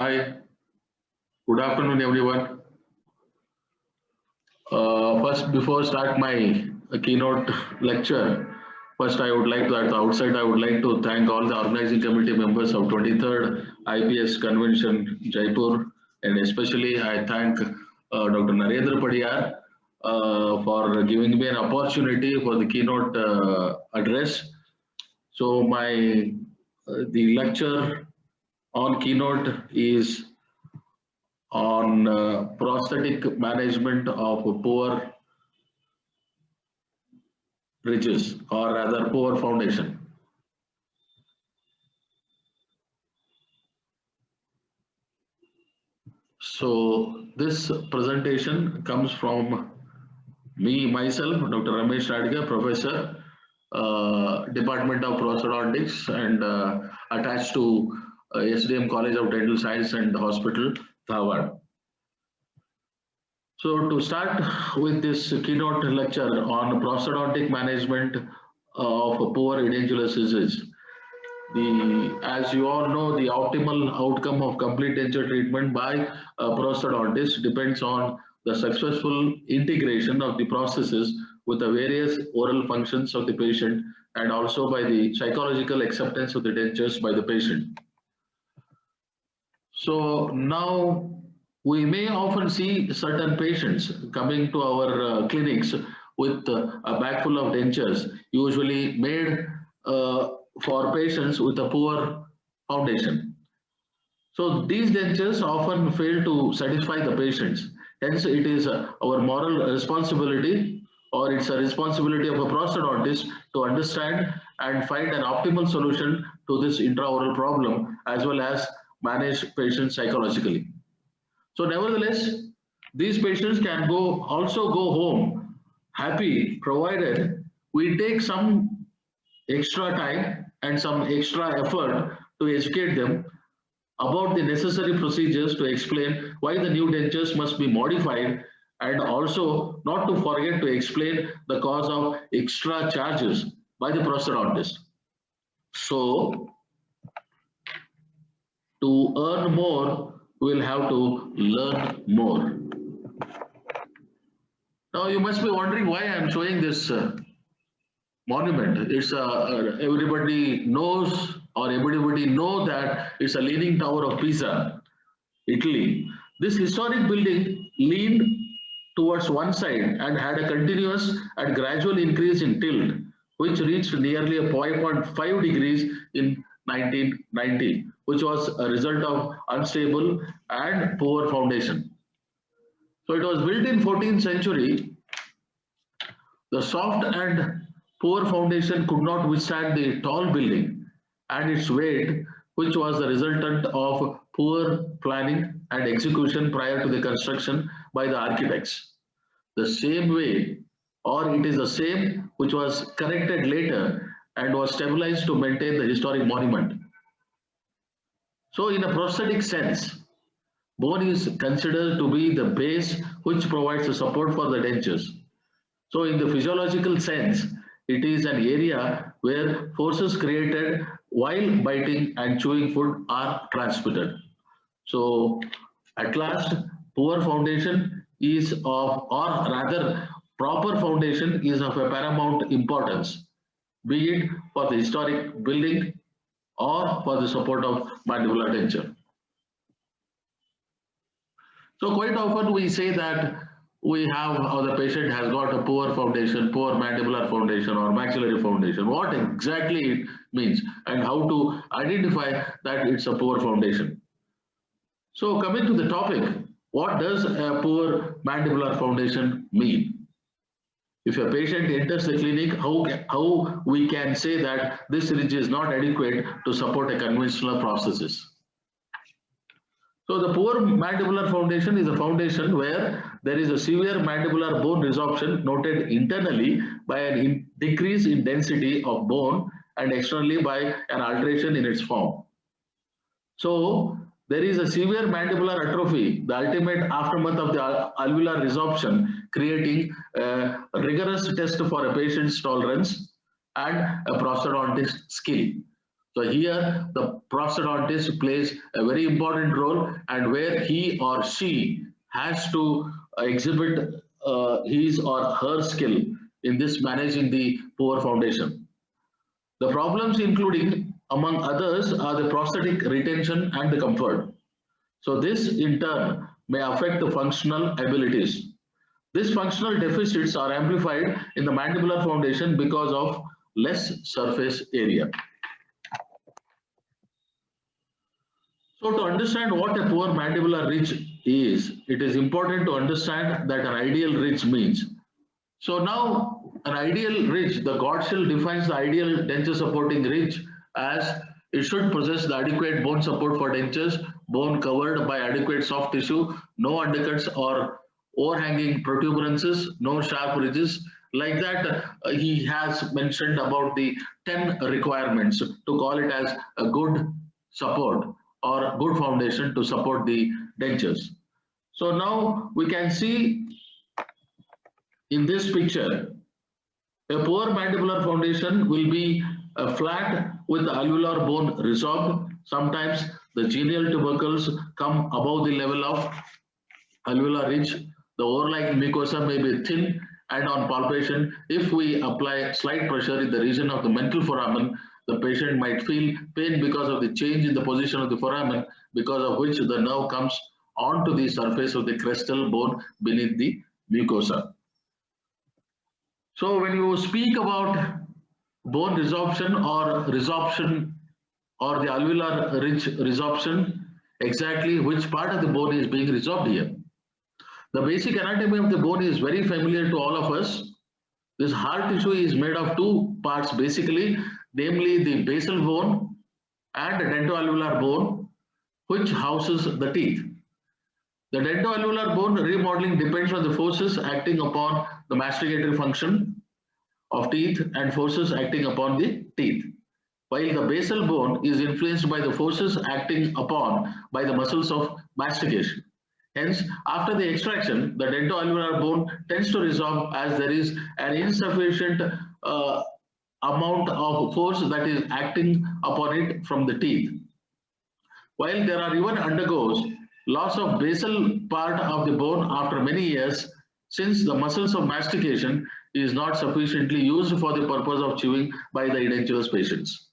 Hi, good afternoon, everyone. First, before start my keynote lecture, first I would like to, at the outset, I would like to thank all the organizing committee members of 23rd IPS Convention Jaipur, and especially I thank Dr. Narendra Padiyar for giving me an opportunity for the keynote address. So my the lecture on keynote is on prosthetic management of poor bridges, or rather poor foundation. So this presentation comes from me myself, Dr. Ramesh Radhika, Professor, Department of Prosthodontics, and attached to SDM College of Dental Science and Hospital, Dharwad. So to start with this keynote lecture on prosthodontic management of poor edentulous ridges, as you all know, the optimal outcome of complete denture treatment by a prosthodontist depends on the successful integration of the processes with the various oral functions of the patient, and also by the psychological acceptance of the dentures by the patient. So now we may often see certain patients coming to our clinics with a bag full of dentures, usually made for patients with a poor foundation. So these dentures often fail to satisfy the patients. Hence, it is our moral responsibility, or it's a responsibility of a prosthodontist to understand and find an optimal solution to this intraoral problem, as well as manage patients psychologically. So nevertheless, these patients can also go home happy, provided we take some extra time and some extra effort to educate them about the necessary procedures, to explain why the new dentures must be modified, and also not to forget to explain the cause of extra charges by the prosthodontist. So to earn more, we'll have to learn more. Now you must be wondering why I'm showing this monument. It's everybody knows, or everybody know that it's a leaning tower of Pisa, Italy. This historic building leaned towards one side and had a continuous and gradual increase in tilt, which reached nearly a 5.5 degrees in 1990, which was a result of unstable and poor foundation. So it was built in 14th century. The soft and poor foundation could not withstand the tall building and its weight, which was the resultant of poor planning and execution prior to the construction by the architects. The same way, or it is the same which was corrected later and was stabilized to maintain the historic monument. So in a prosthetic sense, bone is considered to be the base which provides the support for the dentures. So in the physiological sense, it is an area where forces created while biting and chewing food are transmitted. So at last, poor foundation is of, or rather proper foundation is of a paramount importance, be it for the historic building or for the support of mandibular denture. So quite often we say that we have, or the patient has got a poor foundation, poor mandibular foundation or maxillary foundation. What exactly it means and how to identify that it's a poor foundation. So coming to the topic, what does a poor mandibular foundation mean? If a patient enters the clinic, how we can say that this ridge is not adequate to support a conventional prosthesis? So the poor mandibular foundation is a foundation where there is a severe mandibular bone resorption noted internally by a decrease in density of bone and externally by an alteration in its form. So there is a severe mandibular atrophy, the ultimate aftermath of the alveolar resorption, creating a rigorous test for a patient's tolerance and a prosthodontist skill. So here the prosthodontist plays a very important role, and where he or she has to exhibit his or her skill in this managing the poor foundation. The problems including, among others, are the prosthetic retention and the comfort. So this in turn may affect the functional abilities. These functional deficits are amplified in the mandibular foundation because of less surface area. So to understand what a poor mandibular ridge is, it is important to understand that an ideal ridge means. So now an ideal ridge, the Gottschall defines the ideal denture supporting ridge as it should possess the adequate bone support for dentures, bone covered by adequate soft tissue, no undercuts or overhanging protuberances, no sharp ridges. Like that, he has mentioned about the 10 requirements to call it as a good support or good foundation to support the dentures. So now we can see in this picture, a poor mandibular foundation will be flat with the alveolar bone resorbed. Sometimes the genial tubercles come above the level of alveolar ridge. The overlying mucosa may be thin, and on palpation, if we apply slight pressure in the region of the mental foramen, the patient might feel pain because of the change in the position of the foramen, because of which the nerve comes onto the surface of the crestal bone beneath the mucosa. So when you speak about bone resorption or the alveolar ridge resorption, exactly which part of the bone is being resorbed here? The basic anatomy of the bone is very familiar to all of us. This hard tissue is made of two parts basically, namely the basal bone and the dentoalveolar bone, which houses the teeth. The dentoalveolar bone remodeling depends on the forces acting upon the masticatory function of teeth and forces acting upon the teeth, while the basal bone is influenced by the forces acting upon by the muscles of mastication. Hence, after the extraction, the dentoalveolar bone tends to resorb as there is an insufficient amount of force that is acting upon it from the teeth. While there are even undergoes loss of basal part of the bone after many years, since the muscles of mastication is not sufficiently used for the purpose of chewing by the edentulous patients.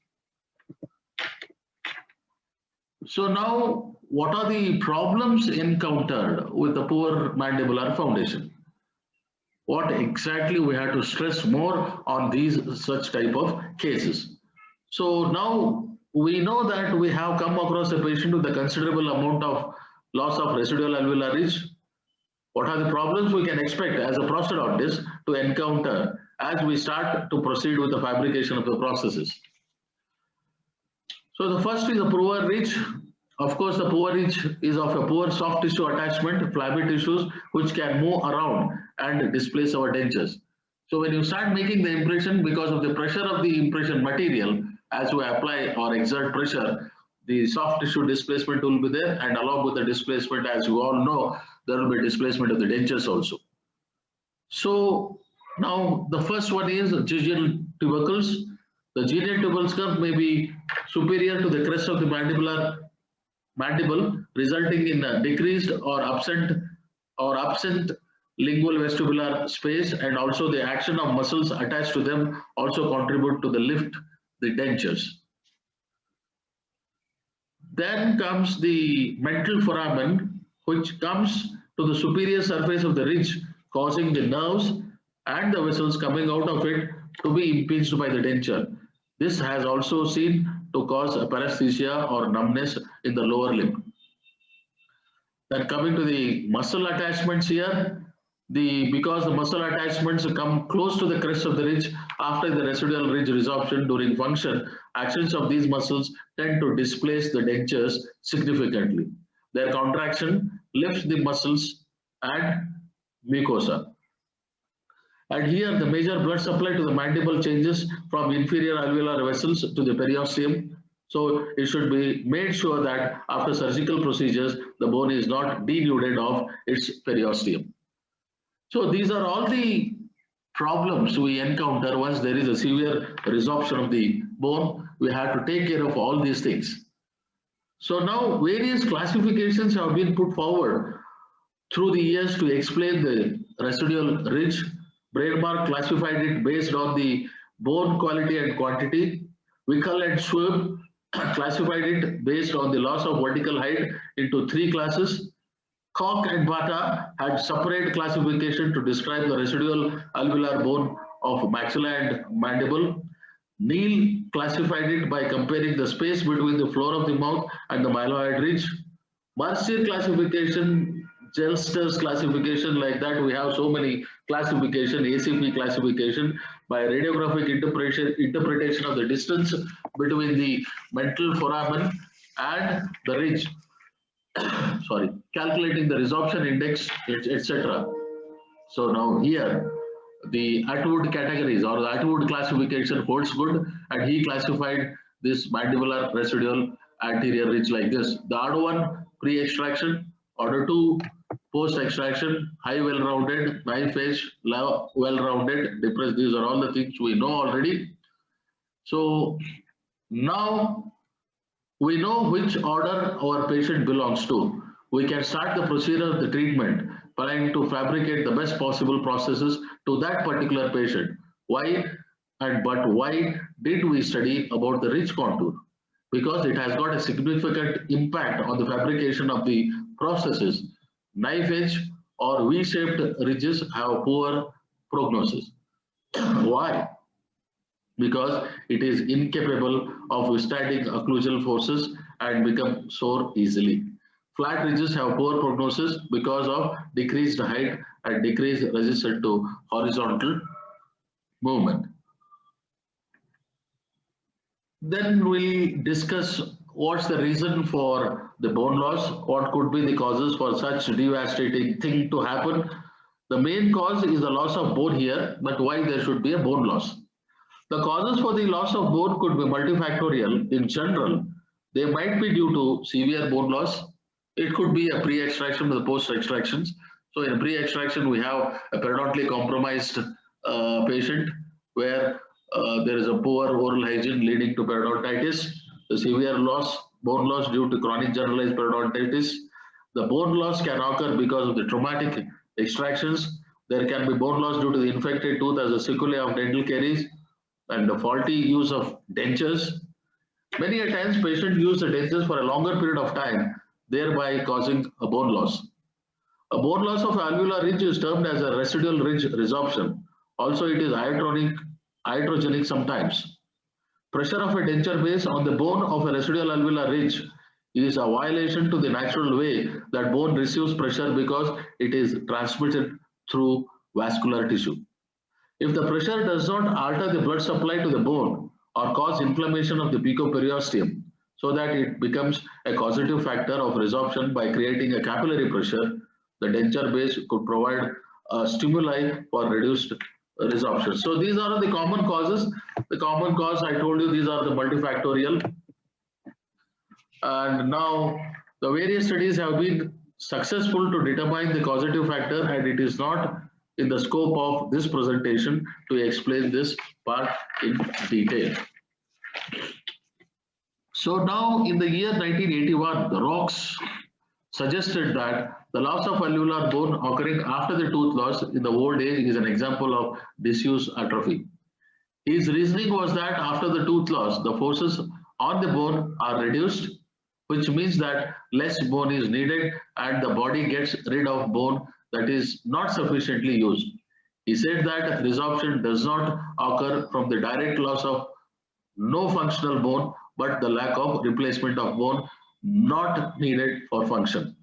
So now, what are the problems encountered with the poor mandibular foundation? What exactly we have to stress more on these such type of cases? So now we know that we have come across a patient with a considerable amount of loss of residual alveolar ridge. What are the problems we can expect as a prosthodontist to encounter as we start to proceed with the fabrication of the prosthesis? So the first is a poor ridge. Of course, the poor ridge is of a poor soft tissue attachment, flabby tissues, which can move around and displace our dentures. So when you start making the impression, because of the pressure of the impression material, as we apply or exert pressure, the soft tissue displacement will be there, and along with the displacement, as you all know, there will be displacement of the dentures also. So now the first one is genial tubercles. The genial tubercle may be superior to the crest of the mandible, resulting in a decreased or absent lingual vestibular space, and also the action of muscles attached to them also contribute to the lift the dentures. Then comes the mental foramen, which comes to the superior surface of the ridge, causing the nerves and the vessels coming out of it to be impinged by the denture. This has also seen to cause a paresthesia or numbness in the lower limb. Then coming to the muscle attachments here, because the muscle attachments come close to the crest of the ridge after the residual ridge resorption during function, actions of these muscles tend to displace the dentures significantly. Their contraction lifts the muscles and mucosa. And here the major blood supply to the mandible changes from inferior alveolar vessels to the periosteum. So it should be made sure that after surgical procedures, the bone is not denuded of its periosteum. So these are all the problems we encounter once there is a severe resorption of the bone. we have to take care of all these things. So now various classifications have been put forward through the years to explain the residual ridge. Brainmark classified it based on the bone quality and quantity. Wickel and Schwab classified it based on the loss of vertical height into 3 classes. Koch and Bata had separate classification to describe the residual alveolar bone of maxilla and mandible. Neal classified it by comparing the space between the floor of the mouth and the mylohyoid ridge. Mercier classification, Jelster's classification, like that we have so many classification, ACP classification by radiographic interpretation of the distance between the mental foramen and the ridge. Sorry, calculating the resorption index, etc. So now here the Atwood categories or the Atwood classification holds good, and he classified this mandibular residual anterior ridge like this. The order 1 pre-extraction, order 2 post-extraction, high well-rounded, knife edge, low well-rounded, depressed. These are all the things we know already. So now we know which order our patient belongs to. We can start the procedure of the treatment, trying to fabricate the best possible processes to that particular patient. Why? But why did we study about the ridge contour? Because it has got a significant impact on the fabrication of the processes. Knife edge or V-shaped ridges have poor prognosis. Why? Because it is incapable of withstanding occlusal forces and become sore easily. Flat ridges have poor prognosis because of decreased height and decreased resistance to horizontal movement. Then we'll discuss what's the reason for the bone loss, what could be the causes for such devastating thing to happen. The main cause is the loss of bone here, but why there should be a bone loss? The causes for the loss of bone could be multifactorial. In general, they might be due to severe bone loss. It could be a pre-extraction or the post-extractions. So in pre-extraction, we have a periodontally compromised patient where there is a poor oral hygiene leading to periodontitis, the severe loss, bone loss due to chronic generalized periodontitis. The bone loss can occur because of the traumatic extractions. There can be bone loss due to the infected tooth as a sequelae of dental caries and the faulty use of dentures. Many a times patients use the dentures for a longer period of time, thereby causing a bone loss. A bone loss of alveolar ridge is termed as a residual ridge resorption. Also, it is iatrogenic sometimes. Pressure of a denture base on the bone of a residual alveolar ridge is a violation to the natural way that bone receives pressure because it is transmitted through vascular tissue. If the pressure does not alter the blood supply to the bone or cause inflammation of the picoperiosteum so that it becomes a causative factor of resorption by creating a capillary pressure, the denture base could provide a stimuli for reduced resorption. So these are the common causes. The common cause, I told you, these are the multifactorial. And now the various studies have been successful to determine the causative factor, and it is not in the scope of this presentation to explain this part in detail. So now in the year 1981, the Rocks suggested that the loss of alveolar bone occurring after the tooth loss in the old age is an example of disuse atrophy. His reasoning was that after the tooth loss, the forces on the bone are reduced, which means that less bone is needed and the body gets rid of bone that is not sufficiently used. He said that resorption does not occur from the direct loss of no functional bone, but the lack of replacement of bone not needed for function.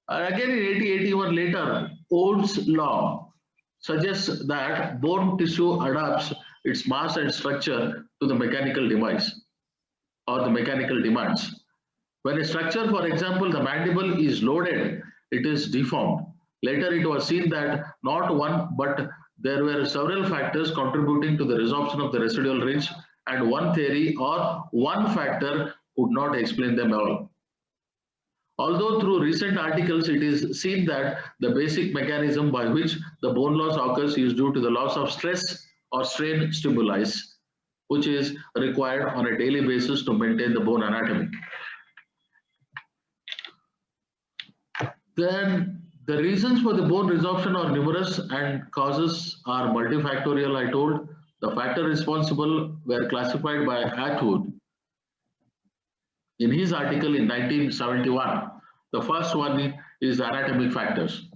And again in 1881 later, Old's law suggests that bone tissue adapts its mass and structure to the mechanical device or the mechanical demands. When a structure, for example, the mandible is loaded, it is deformed. Later it was seen that not one, but there were several factors contributing to the resorption of the residual ridge, and one theory or one factor could not explain them all. Although through recent articles it is seen that the basic mechanism by which the bone loss occurs is due to the loss of stress or strain stimuli. which is required on a daily basis to maintain the bone anatomy. Then the reasons for the bone resorption are numerous and causes are multifactorial, I told. The factor responsible were classified by Atwood in his article in 1971. The first one is anatomic factors.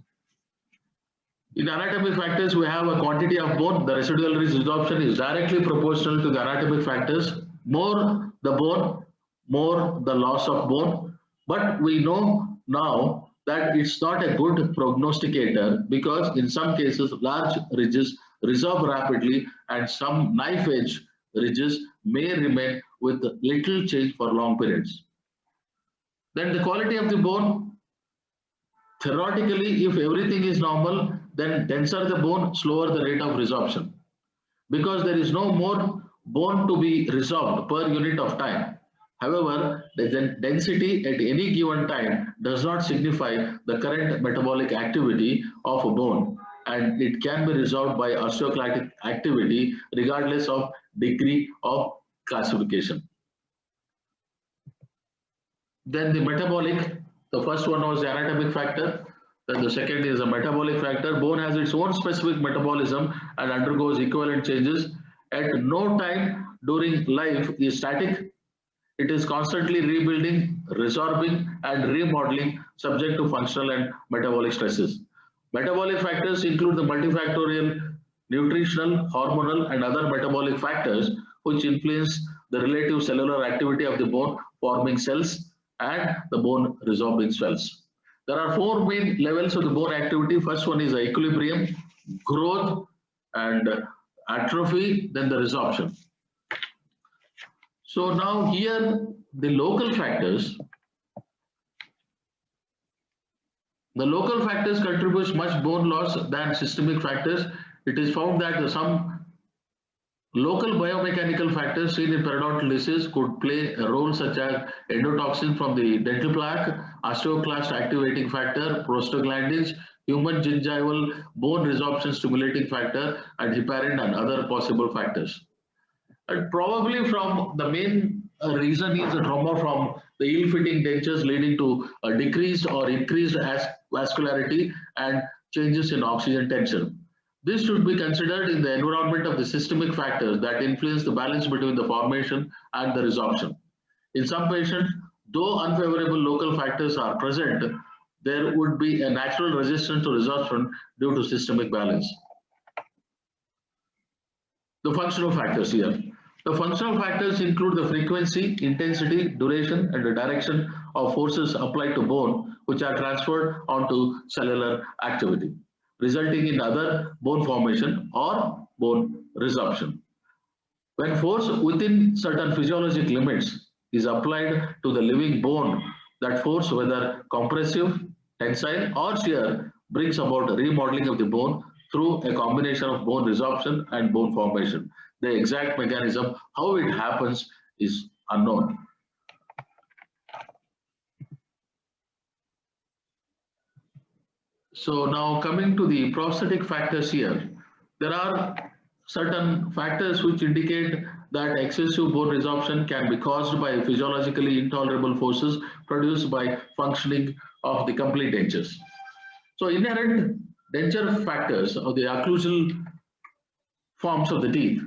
In anatomic factors, we have a quantity of bone. The residual ridge resorption is directly proportional to the anatomic factors. More the bone, more the loss of bone. But we know now that it's not a good prognosticator because in some cases, large ridges resorb rapidly and some knife edge ridges may remain with little change for long periods. Then the quality of the bone, theoretically, if everything is normal, then denser the bone, slower the rate of resorption. Because there is no more bone to be resorbed per unit of time. However, the density at any given time does not signify the current metabolic activity of a bone, and it can be resolved by osteoclastic activity regardless of degree of classification. Then the metabolic, the first one was the anatomic factor. Then the second is a metabolic factor. Bone has its own specific metabolism and undergoes equivalent changes. At no time during life is static. It is constantly rebuilding, resorbing, and remodeling subject to functional and metabolic stresses. Metabolic factors include the multifactorial, nutritional, hormonal, and other metabolic factors which influence the relative cellular activity of the bone forming cells and the bone resorbing cells. There are four main levels of the bone activity. First one is the equilibrium, growth, and atrophy, then the resorption. So now here the local factors contributes much bone loss than systemic factors. It is found that some local biomechanical factors seen in periodontal disease could play a role such as endotoxin from the dental plaque, osteoclast activating factor, prostaglandins, human gingival bone resorption stimulating factor, and heparin and other possible factors. And probably from the main reason is the trauma from the ill-fitting dentures leading to a decreased or increased vascularity and changes in oxygen tension. This should be considered in the environment of the systemic factors that influence the balance between the formation and the resorption. In some patients, though unfavorable local factors are present, there would be a natural resistance to resorption due to systemic balance. The functional factors here. The functional factors include the frequency, intensity, duration, and the direction of forces applied to bone, which are transferred onto cellular activity, resulting in other bone formation or bone resorption. When force within certain physiologic limits is applied to the living bone, that force, whether compressive, tensile, or shear, brings about remodeling of the bone through a combination of bone resorption and bone formation. The exact mechanism, how it happens, is unknown. So now coming to the prosthetic factors here, there are certain factors which indicate that excessive bone resorption can be caused by physiologically intolerable forces produced by functioning of the complete dentures. So inherent denture factors or the occlusal forms of the teeth.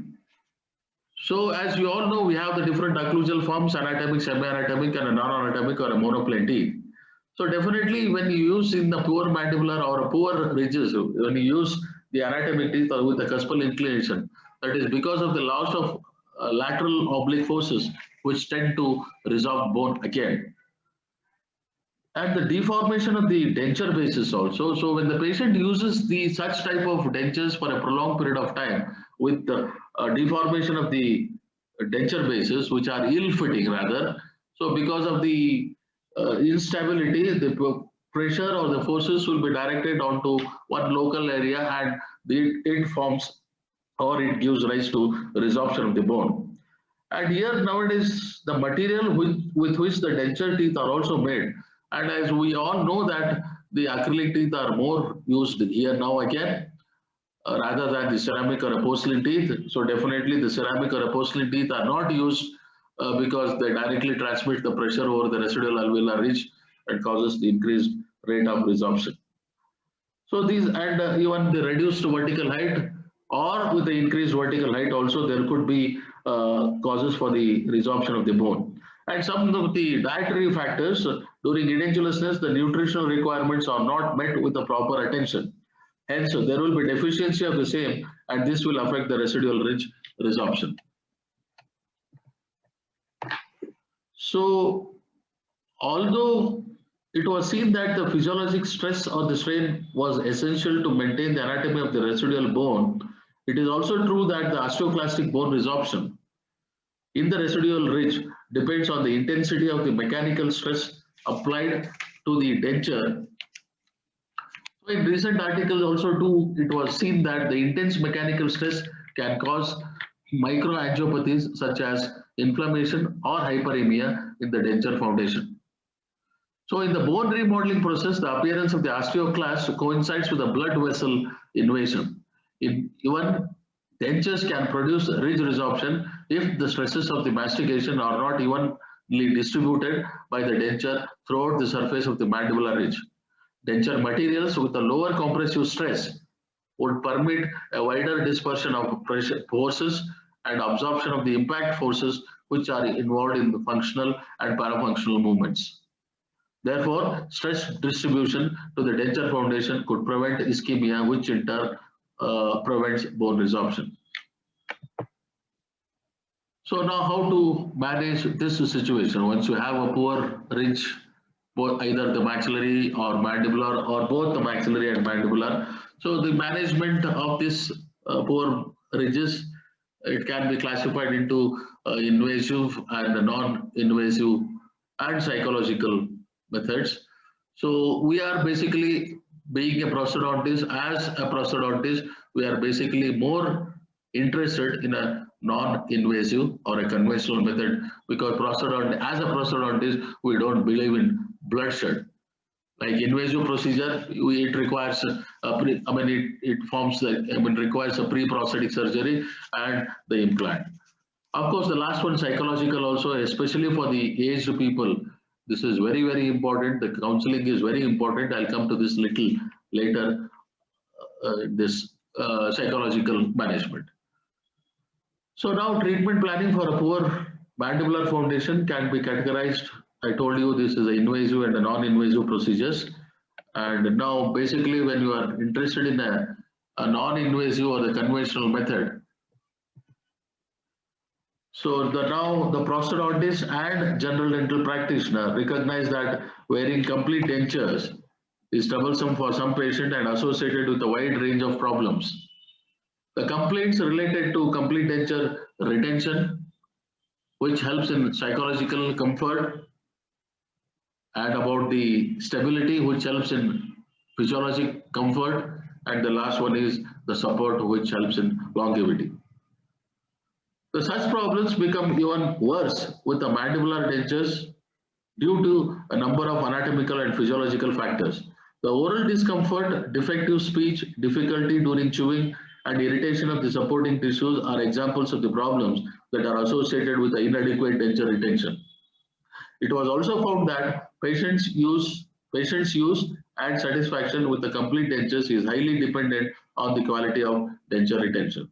So as you all know, we have the different occlusal forms, anatomic, semi-anatomic, and a non-anatomic or a monoplane teeth. So definitely when you use in the poor mandibular or poor ridges, when you use the anatomic teeth or with the cuspal inclination, that is because of the loss of lateral oblique forces which tend to resorb bone again. And the deformation of the denture basis also. So when the patient uses the such type of dentures for a prolonged period of time with the deformation of the denture bases, which are ill-fitting rather, so because of the instability, the pressure or the forces will be directed onto one local area and it forms or it gives rise to resorption of the bone. And here nowadays the material with which the denture teeth are also made, and as we all know that the acrylic teeth are more used here now again, rather than the ceramic or a porcelain teeth. So definitely the ceramic or a porcelain teeth are not used because they directly transmit the pressure over the residual alveolar ridge and causes the increased rate of resorption. So these and even the reduced vertical height or with the increased vertical height also there could be causes for the resorption of the bone. And some of the dietary factors during edentulousness, the nutritional requirements are not met with the proper attention. Hence, there will be deficiency of the same, and this will affect the residual ridge resorption. So, although it was seen that the physiologic stress or the strain was essential to maintain the anatomy of the residual bone, it is also true that the osteoclastic bone resorption in the residual ridge depends on the intensity of the mechanical stress applied to the denture. So in recent articles also too, it was seen that the intense mechanical stress can cause microangiopathies such as inflammation or hyperemia in the denture foundation. So in the bone remodeling process, the appearance of the osteoclast coincides with the blood vessel invasion. Even dentures can produce ridge resorption if the stresses of the mastication are not evenly distributed by the denture throughout the surface of the mandibular ridge. Denture materials with a lower compressive stress would permit a wider dispersion of pressure forces and absorption of the impact forces which are involved in the functional and parafunctional movements. Therefore, stress distribution to the denture foundation could prevent ischemia, which in turn prevents bone resorption. So now how to manage this situation once you have a poor ridge, both either the maxillary or mandibular or both the maxillary and mandibular. So the management of this poor ridges, it can be classified into invasive and non-invasive and psychological methods. So we are basically being a prosthodontist, as a prosthodontist, we are basically more interested in a non-invasive or a conventional method because as a prosthodontist, we don't believe in bloodshed. Like invasive procedure, it requires requires a pre-prosthetic surgery and the implant. Of course, the last one, psychological also, especially for the aged people. This is very, very important. The counseling is very important. I'll come to this little later, this psychological management. So now treatment planning for a poor mandibular foundation can be categorized. I told you this is the invasive and the non-invasive procedures. And now basically when you are interested in a non-invasive or the conventional method, so now the prosthodontist and general dental practitioner recognize that wearing complete dentures is troublesome for some patient and associated with a wide range of problems. The complaints related to complete denture retention, which helps in psychological comfort, and about the stability, which helps in physiologic comfort, and the last one is the support, which helps in longevity. So such problems become even worse with the mandibular dentures due to a number of anatomical and physiological factors. The oral discomfort, defective speech, difficulty during chewing, and irritation of the supporting tissues are examples of the problems that are associated with the inadequate denture retention. It was also found that patients' use and satisfaction with the complete dentures is highly dependent on the quality of denture retention.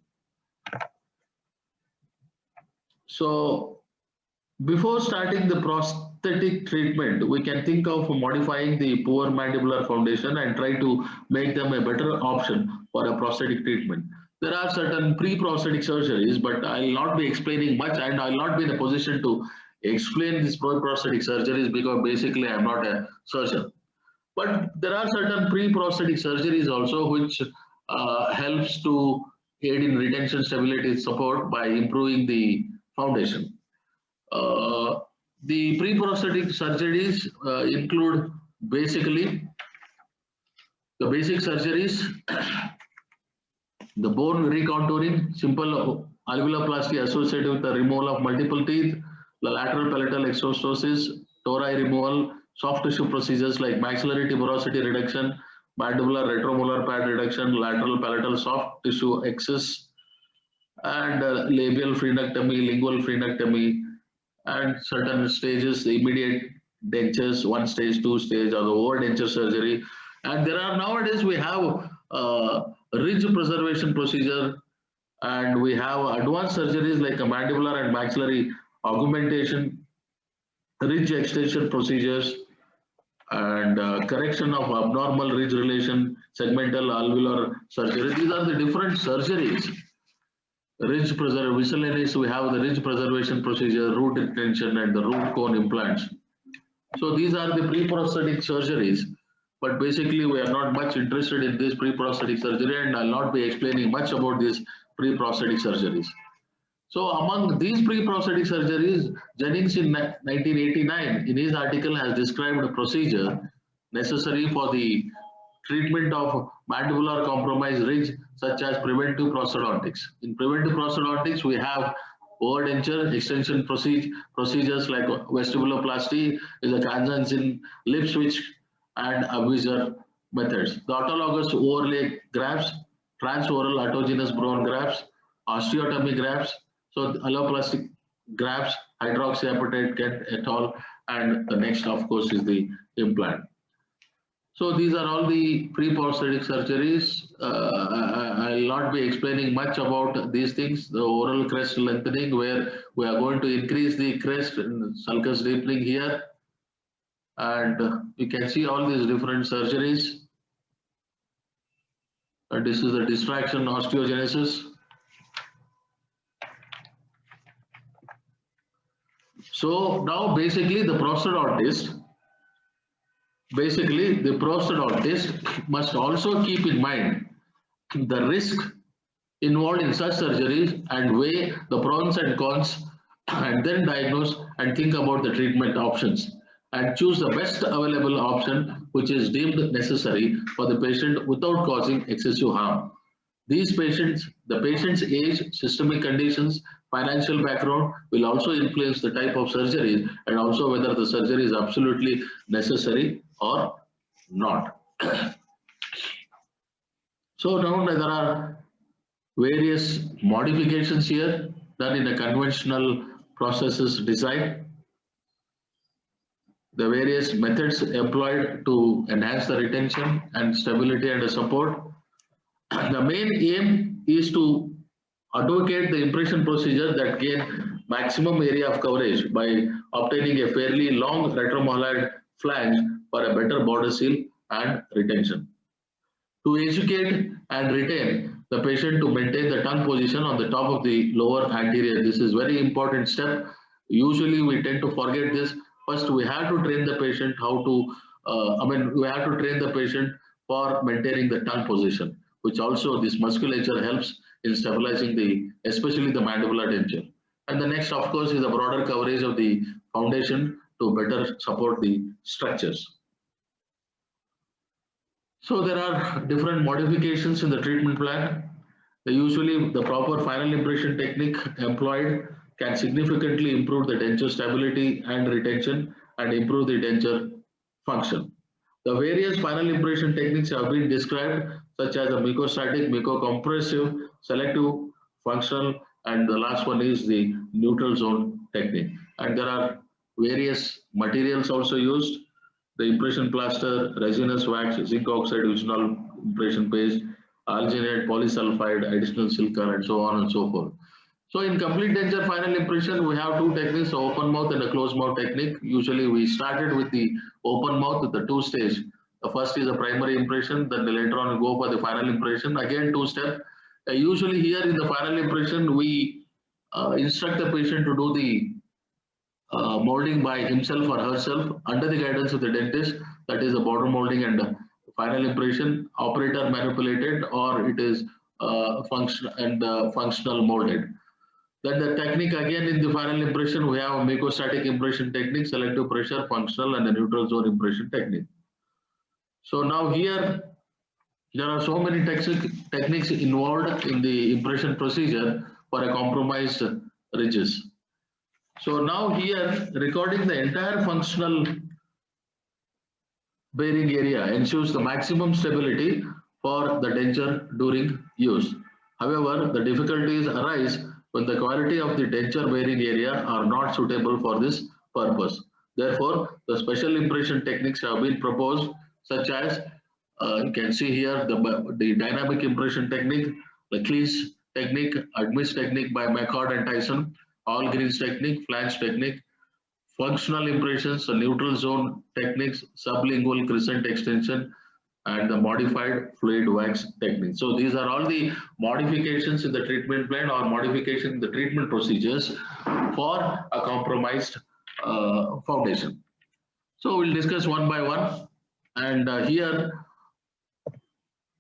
So before starting the prosthetic treatment, we can think of modifying the poor mandibular foundation and try to make them a better option for a prosthetic treatment. There are certain pre-prosthetic surgeries, but I'll not be explaining much and I'll not be in a position to explain these prosthetic surgeries because basically I'm not a surgeon. But there are certain pre-prosthetic surgeries also which helps to aid in retention stability support by improving the foundation. The pre-prosthetic surgeries include basically the basic surgeries, the bone recontouring, simple alveoloplasty associated with the removal of multiple teeth, the lateral palatal exostosis, tori removal, soft tissue procedures like maxillary tuberosity reduction, mandibular retromolar pad reduction, lateral palatal soft tissue excess, and labial frenectomy, lingual frenectomy, and certain stages, the immediate dentures, one stage, two stage, or the over denture surgery. And there are nowadays we have ridge preservation procedure, and we have advanced surgeries like a mandibular and maxillary augmentation, ridge extension procedures, and correction of abnormal ridge relation, segmental alveolar surgery. These are the different surgeries. Ridge preservation, miscellaneous, we have the ridge preservation procedure, root retention, and the root cone implants. So these are the pre-prosthetic surgeries. But basically, we are not much interested in this pre-prosthetic surgery, and I'll not be explaining much about these pre-prosthetic surgeries. So among these pre-prosthetic surgeries, Jennings in 1989 in his article has described a procedure necessary for the treatment of mandibular compromised ridge such as preventive prosthodontics. In preventive prosthodontics, we have overdenture extension procedures like vestibuloplasty, is a Kansansin lip switch, and Abweser methods. The autologous overlay grafts, transoral autogenous bone grafts, osteotomy grafts, so alloplastic grafts, hydroxyapatite et al. And the next, of course, is the implant. So these are all the pre-prosthetic surgeries. I'll not be explaining much about these things. The oral crest lengthening, where we are going to increase the crest and sulcus deepening here. And you can see all these different surgeries. And this is the distraction osteogenesis. So now basically the prosthodontist must also keep in mind the risk involved in such surgeries and weigh the pros and cons, and then diagnose and think about the treatment options and choose the best available option which is deemed necessary for the patient without causing excessive harm. These patients, the patient's age, systemic conditions, financial background will also influence the type of surgery and also whether the surgery is absolutely necessary or not. So now there are various modifications here done in a conventional processes design. The various methods employed to enhance the retention and stability and the support. The main aim is to advocate the impression procedure that gain maximum area of coverage by obtaining a fairly long retromolar flange for a better border seal and retention. To educate and retain the patient to maintain the tongue position on the top of the lower anterior. This is very important step. Usually we tend to forget this. First, we have to train the patient how to, we have to train the patient for maintaining the tongue position, which also this musculature helps in stabilizing especially the mandibular denture. And the next, of course, is a broader coverage of the foundation to better support the structures. So there are different modifications in the treatment plan. Usually the proper final impression technique employed can significantly improve the denture stability and retention and improve the denture function. The various final impression techniques have been described, such as a mucostatic, mucocompressive, selective, functional, and the last one is the neutral zone technique. And there are various materials also used: the impression plaster, resinous wax, zinc oxide, viginal impression paste, alginate, polysulfide, additional silica, and so on and so forth. So in complete denture final impression, we have two techniques, open mouth and a closed mouth technique. Usually we started with the open mouth with the two-stage. The first is a primary impression, then later on we go for the final impression, again two-step. Usually here in the final impression, we instruct the patient to do the molding by himself or herself under the guidance of the dentist. That is the border molding and final impression, operator manipulated, or it is functional molded. Then the technique again in the final impression, we have a mucostatic impression technique, selective pressure, functional, and the neutral zone impression technique. So now here, there are so many techniques involved in the impression procedure for a compromised ridges. So now here, recording the entire functional bearing area ensures the maximum stability for the denture during use. However, the difficulties arise when the quality of the denture bearing area are not suitable for this purpose. Therefore, the special impression techniques have been proposed, such as you can see here the dynamic impression technique, the Cleese technique, Admits technique by McCord and Tyson, All-Greens technique, flange technique, functional impressions, the neutral zone techniques, sublingual crescent extension, and the modified fluid wax technique. So these are all the modifications in the treatment plan or modification in the treatment procedures for a compromised foundation. So we'll discuss one by one. And here,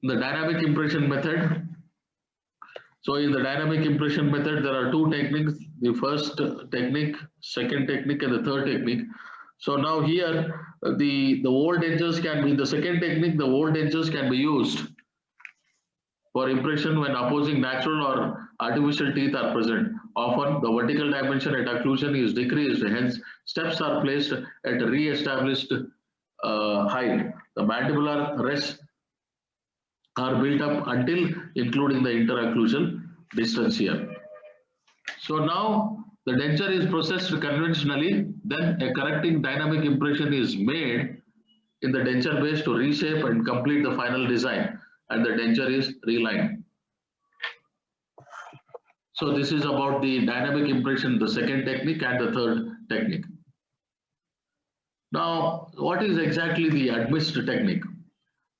the dynamic impression method. So in the dynamic impression method, there are two techniques, the first technique, second technique, and the third technique. So now here, the old dentures can be, the second technique, the old dentures can be used for impression when opposing natural or artificial teeth are present. Often the vertical dimension at occlusion is decreased, hence steps are placed at a re-established height. The mandibular rests are built up until including the interocclusal distance here. So now the denture is processed conventionally, then a correcting dynamic impression is made in the denture base to reshape and complete the final design, and the denture is relined. So this is about the dynamic impression, the second technique and the third technique. Now, what is exactly the Admits technique?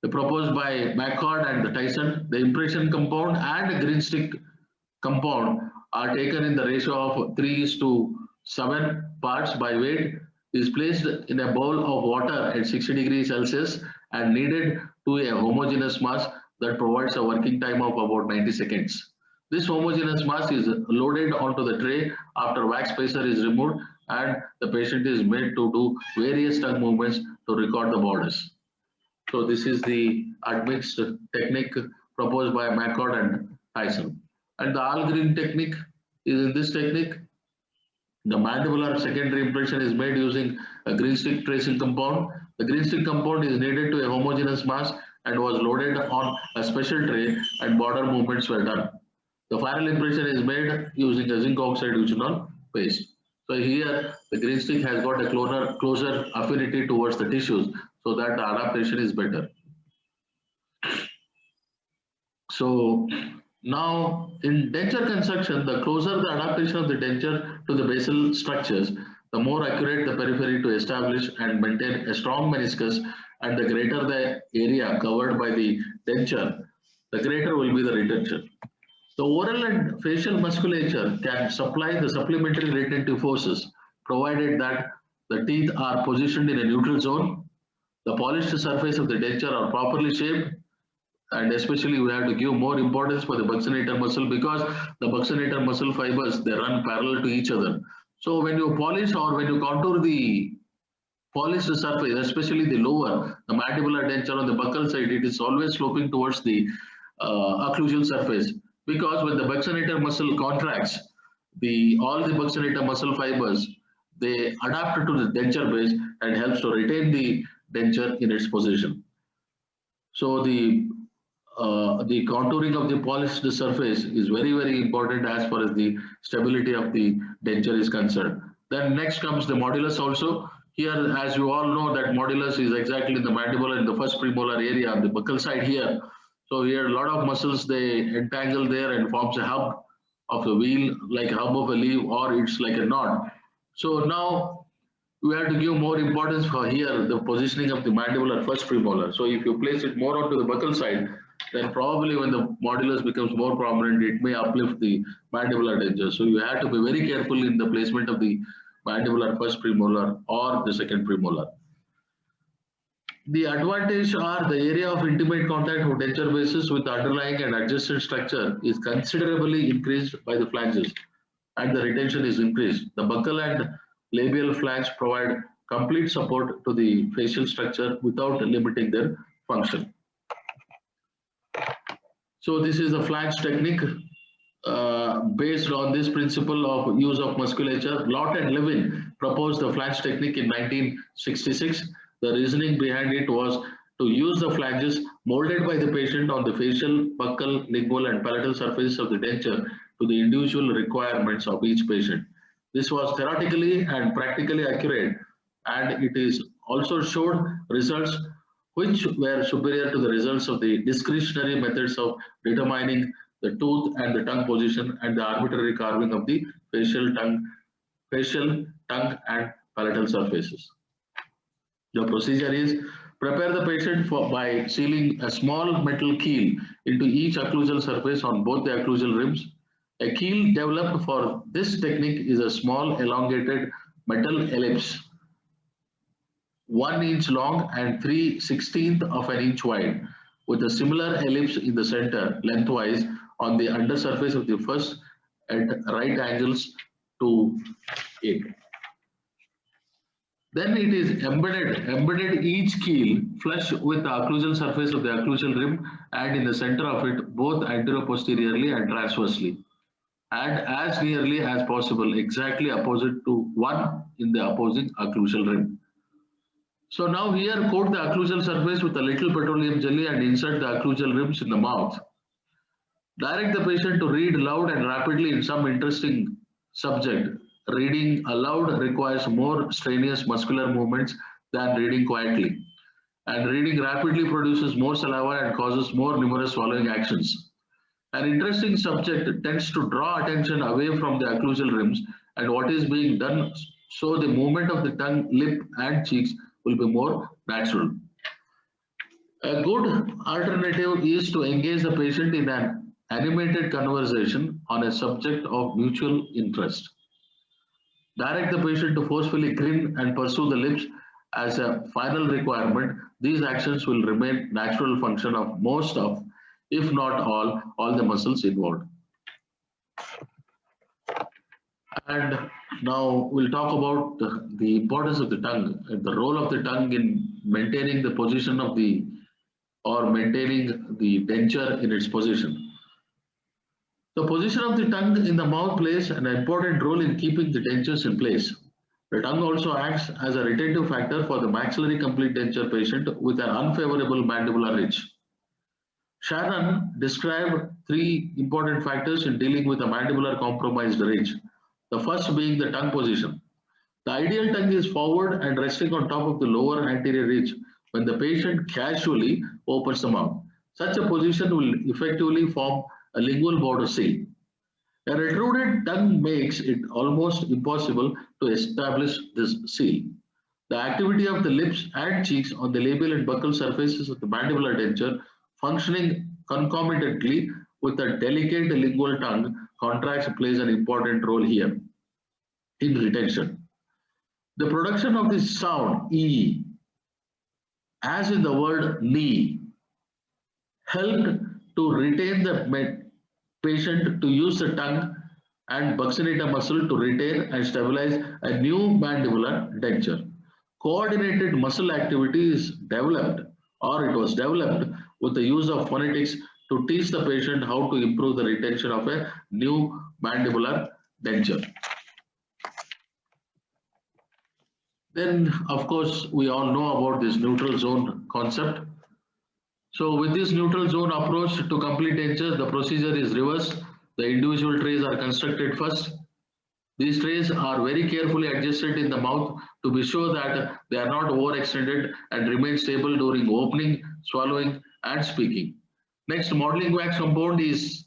Proposed by McCord and Tyson, the impression compound and green stick compound are taken in the ratio of 3:7 parts by weight, is placed in a bowl of water at 60 degrees Celsius and kneaded to a homogeneous mass that provides a working time of about 90 seconds. This homogeneous mass is loaded onto the tray after wax spacer is removed, and the patient is made to do various tongue movements to record the borders. So this is the Admits technique proposed by McCord and Tyson. And the all-green technique is in this technique. The mandibular secondary impression is made using a green stick tracing compound. The green stick compound is kneaded to a homogeneous mass and was loaded on a special tray, and border movements were done. The final impression is made using a zinc oxide eugenol paste. So here the green stick has got a closer affinity towards the tissues, so that the adaptation is better. So now in denture construction, the closer the adaptation of the denture to the basal structures, the more accurate the periphery to establish and maintain a strong meniscus, and the greater the area covered by the denture, the greater will be the retention. The oral and facial musculature can supply the supplementary retentive forces, provided that the teeth are positioned in a neutral zone, the polished surface of the denture are properly shaped, and especially we have to give more importance for the buccinator muscle, because the buccinator muscle fibers, they run parallel to each other. So when you polish or when you contour the polished surface, especially the lower, the mandibular denture on the buccal side, it is always sloping towards the occlusal surface, because when the buccinator muscle contracts, all the buccinator muscle fibers, they adapt to the denture base and helps to retain the denture in its position. So the contouring of the polished surface is very, very important as far as the stability of the denture is concerned. Then next comes the modulus also. Here, as you all know, that modulus is exactly in the mandibular, in the first premolar area on the buccal side here. So here a lot of muscles, they entangle there and forms a hub of a wheel, like a hub of a leaf, or it's like a knot. So now we have to give more importance for here, the positioning of the mandibular first premolar. So if you place it more onto the buccal side, then probably when the modulus becomes more prominent, it may uplift the mandibular denture. So you have to be very careful in the placement of the mandibular first premolar or the second premolar. The advantage are the area of intimate contact of denture bases with the underlying and adjacent structure is considerably increased by the flanges, and the retention is increased. The buccal and labial flange provide complete support to the facial structure without limiting their function. So this is the flange technique based on this principle of use of musculature. Lott and Levin proposed the flange technique in 1966. The reasoning behind it was to use the flanges molded by the patient on the facial, buccal, lingual and palatal surfaces of the denture to the individual requirements of each patient. This was theoretically and practically accurate, and it is also showed results which were superior to the results of the discretionary methods of determining the tooth and the tongue position and the arbitrary carving of the facial, tongue and palatal surfaces. The procedure is prepare the patient by sealing a small metal keel into each occlusal surface on both the occlusal rims. A keel developed for this technique is a small elongated metal ellipse 1 inch long and 3/16 of an inch wide, with a similar ellipse in the center lengthwise on the undersurface of the first at right angles to it. Then it is embedded each keel flush with the occlusal surface of the occlusal rim and in the center of it both anteroposteriorly and transversely, and as nearly as possible exactly opposite to one in the opposing occlusal rim. So now here coat the occlusal surface with a little petroleum jelly and insert the occlusal rims in the mouth. Direct the patient to read loud and rapidly in some interesting subject. Reading aloud requires more strenuous muscular movements than reading quietly. And reading rapidly produces more saliva and causes more numerous swallowing actions. An interesting subject tends to draw attention away from the occlusal rims and what is being done, so the movement of the tongue, lip and cheeks will be more natural. A good alternative is to engage the patient in an animated conversation on a subject of mutual interest. Direct the patient to forcefully grin and pursue the lips as a final requirement. These actions will remain natural function of most of, if not all the muscles involved. And now we'll talk about the importance of the tongue and the role of the tongue in maintaining the position of the or maintaining the denture in its position. The position of the tongue in the mouth plays an important role in keeping the dentures in place. The tongue also acts as a retentive factor for the maxillary complete denture patient with an unfavorable mandibular ridge. Shannon described 3 important factors in dealing with a mandibular compromised ridge. The first being the tongue position. The ideal tongue is forward and resting on top of the lower anterior ridge when the patient casually opens the mouth. Such a position will effectively form a lingual border seal. A retruded tongue makes it almost impossible to establish this seal. The activity of the lips and cheeks on the labial and buccal surfaces of the mandibular denture functioning concomitantly with a delicate lingual tongue contracts plays an important role here in retention. The production of this sound, E, as in the word knee, helped to retain the patient to use the tongue and buccinata muscle to retain and stabilize a new mandibular denture. Coordinated muscle activity is developed, or it was developed with the use of phonetics to teach the patient how to improve the retention of a new mandibular denture. Then, of course, we all know about this neutral zone concept. So with this neutral zone approach to complete denture, the procedure is reversed. The individual trays are constructed first. These trays are very carefully adjusted in the mouth to be sure that they are not overextended and remain stable during opening, swallowing, and speaking. Next, modeling wax compound is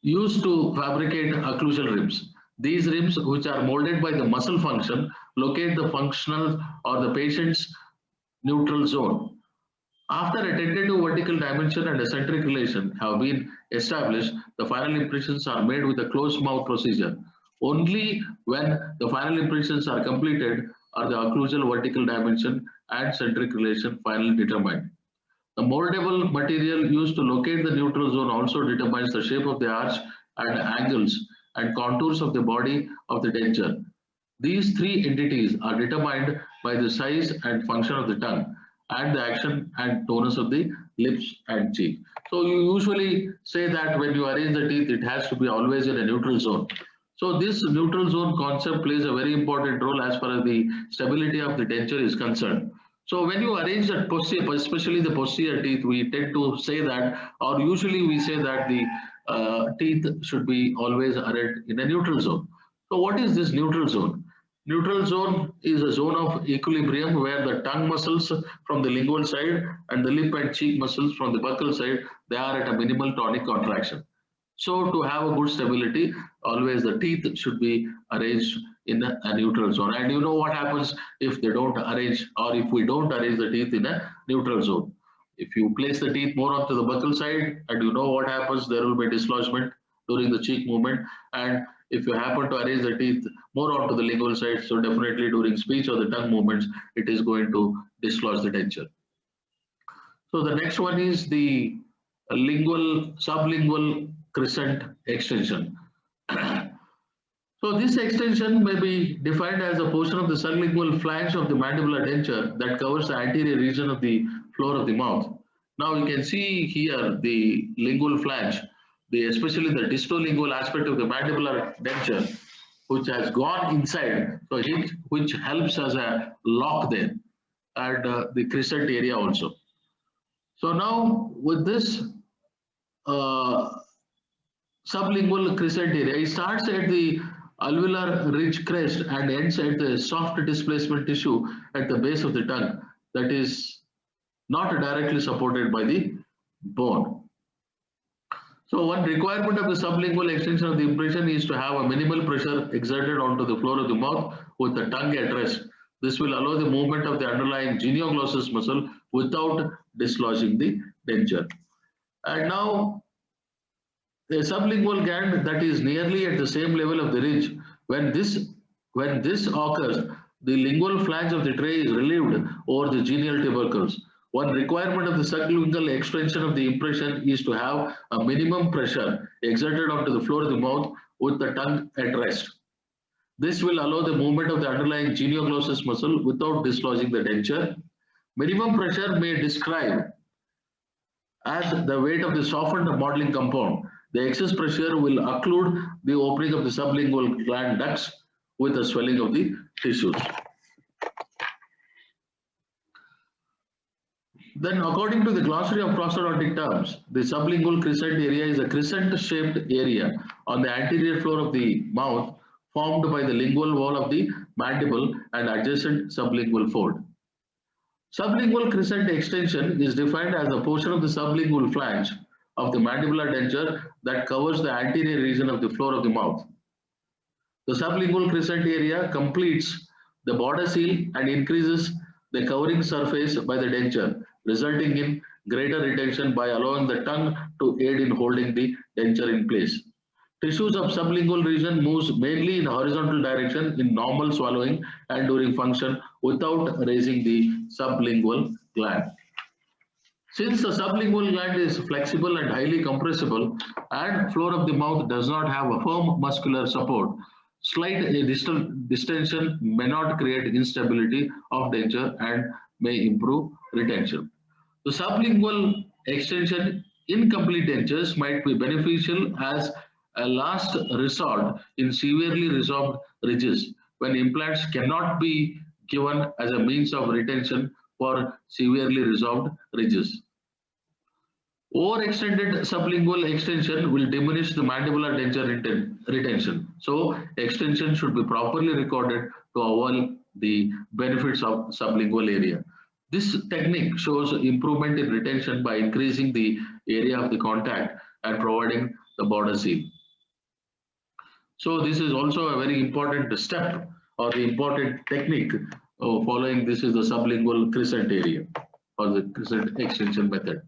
used to fabricate occlusal rims. These rims, which are molded by the muscle function, locate the functional or the patient's neutral zone. After a tentative vertical dimension and a centric relation have been established, the final impressions are made with a closed mouth procedure. Only when the final impressions are completed are the occlusal vertical dimension and centric relation finally determined. The moldable material used to locate the neutral zone also determines the shape of the arch and angles and contours of the body of the denture. These 3 entities are determined by the size and function of the tongue and the action and tonus of the lips and cheek. So you usually say that when you arrange the teeth, it has to be always in a neutral zone. So this neutral zone concept plays a very important role as far as the stability of the denture is concerned. So when you arrange the posterior, especially the posterior teeth, we tend to say that, or usually we say that the teeth should be always arranged in a neutral zone. So what is this neutral zone? Neutral zone is a zone of equilibrium where the tongue muscles from the lingual side and the lip and cheek muscles from the buccal side, they are at a minimal tonic contraction. So to have a good stability, always the teeth should be arranged in a neutral zone. And you know what happens if they don't arrange, or if we don't arrange the teeth in a neutral zone. If you place the teeth more onto the buccal side, and you know what happens, there will be dislodgement during the cheek movement. And if you happen to arrange the teeth more onto the lingual side, so definitely during speech or the tongue movements, it is going to dislodge the denture. So the next one is the lingual, sublingual crescent extension. So this extension may be defined as a portion of the sublingual flange of the mandibular denture that covers the anterior region of the floor of the mouth. Now you can see here the lingual flange, especially the distolingual aspect of the mandibular denture, which has gone inside, so which helps as a lock there, and the crescent area also. So now with this sublingual crescent area, it starts at the alveolar ridge crest and ends at the soft displacement tissue at the base of the tongue that is not directly supported by the bone. So one requirement of the sublingual extension of the impression is to have a minimal pressure exerted onto the floor of the mouth with the tongue at rest. This will allow the movement of the underlying genioglossus muscle without dislodging the denture. And now a sublingual gland that is nearly at the same level of the ridge, when this occurs, the lingual flange of the tray is relieved over the genial tubercles. One requirement of the sublingual extension of the impression is to have a minimum pressure exerted onto the floor of the mouth with the tongue at rest. This will allow the movement of the underlying genioglossus muscle without dislodging the denture. Minimum pressure may describe as the weight of the softened modeling compound. The excess pressure will occlude the opening of the sublingual gland ducts with the swelling of the tissues. Then according to the glossary of prosthodontic terms, the sublingual crescent area is a crescent-shaped area on the anterior floor of the mouth formed by the lingual wall of the mandible and adjacent sublingual fold. Sublingual crescent extension is defined as a portion of the sublingual flange of the mandibular denture that covers the anterior region of the floor of the mouth. The sublingual crescent area completes the border seal and increases the covering surface by the denture, resulting in greater retention by allowing the tongue to aid in holding the denture in place. Tissues of sublingual region moves mainly in horizontal direction in normal swallowing and during function without raising the sublingual gland. Since the sublingual gland is flexible and highly compressible and floor of the mouth does not have a firm muscular support, slight distension may not create instability of denture and may improve retention. The sublingual extension in complete dentures might be beneficial as a last resort in severely resorbed ridges when implants cannot be given as a means of retention for severely resorbed ridges. Overextended sublingual extension will diminish the mandibular denture retention. So extension should be properly recorded to avoid the benefits of sublingual area. This technique shows improvement in retention by increasing the area of the contact and providing the border seal. So this is also a very important step or the important technique following this is the sublingual crescent area or the crescent extension method.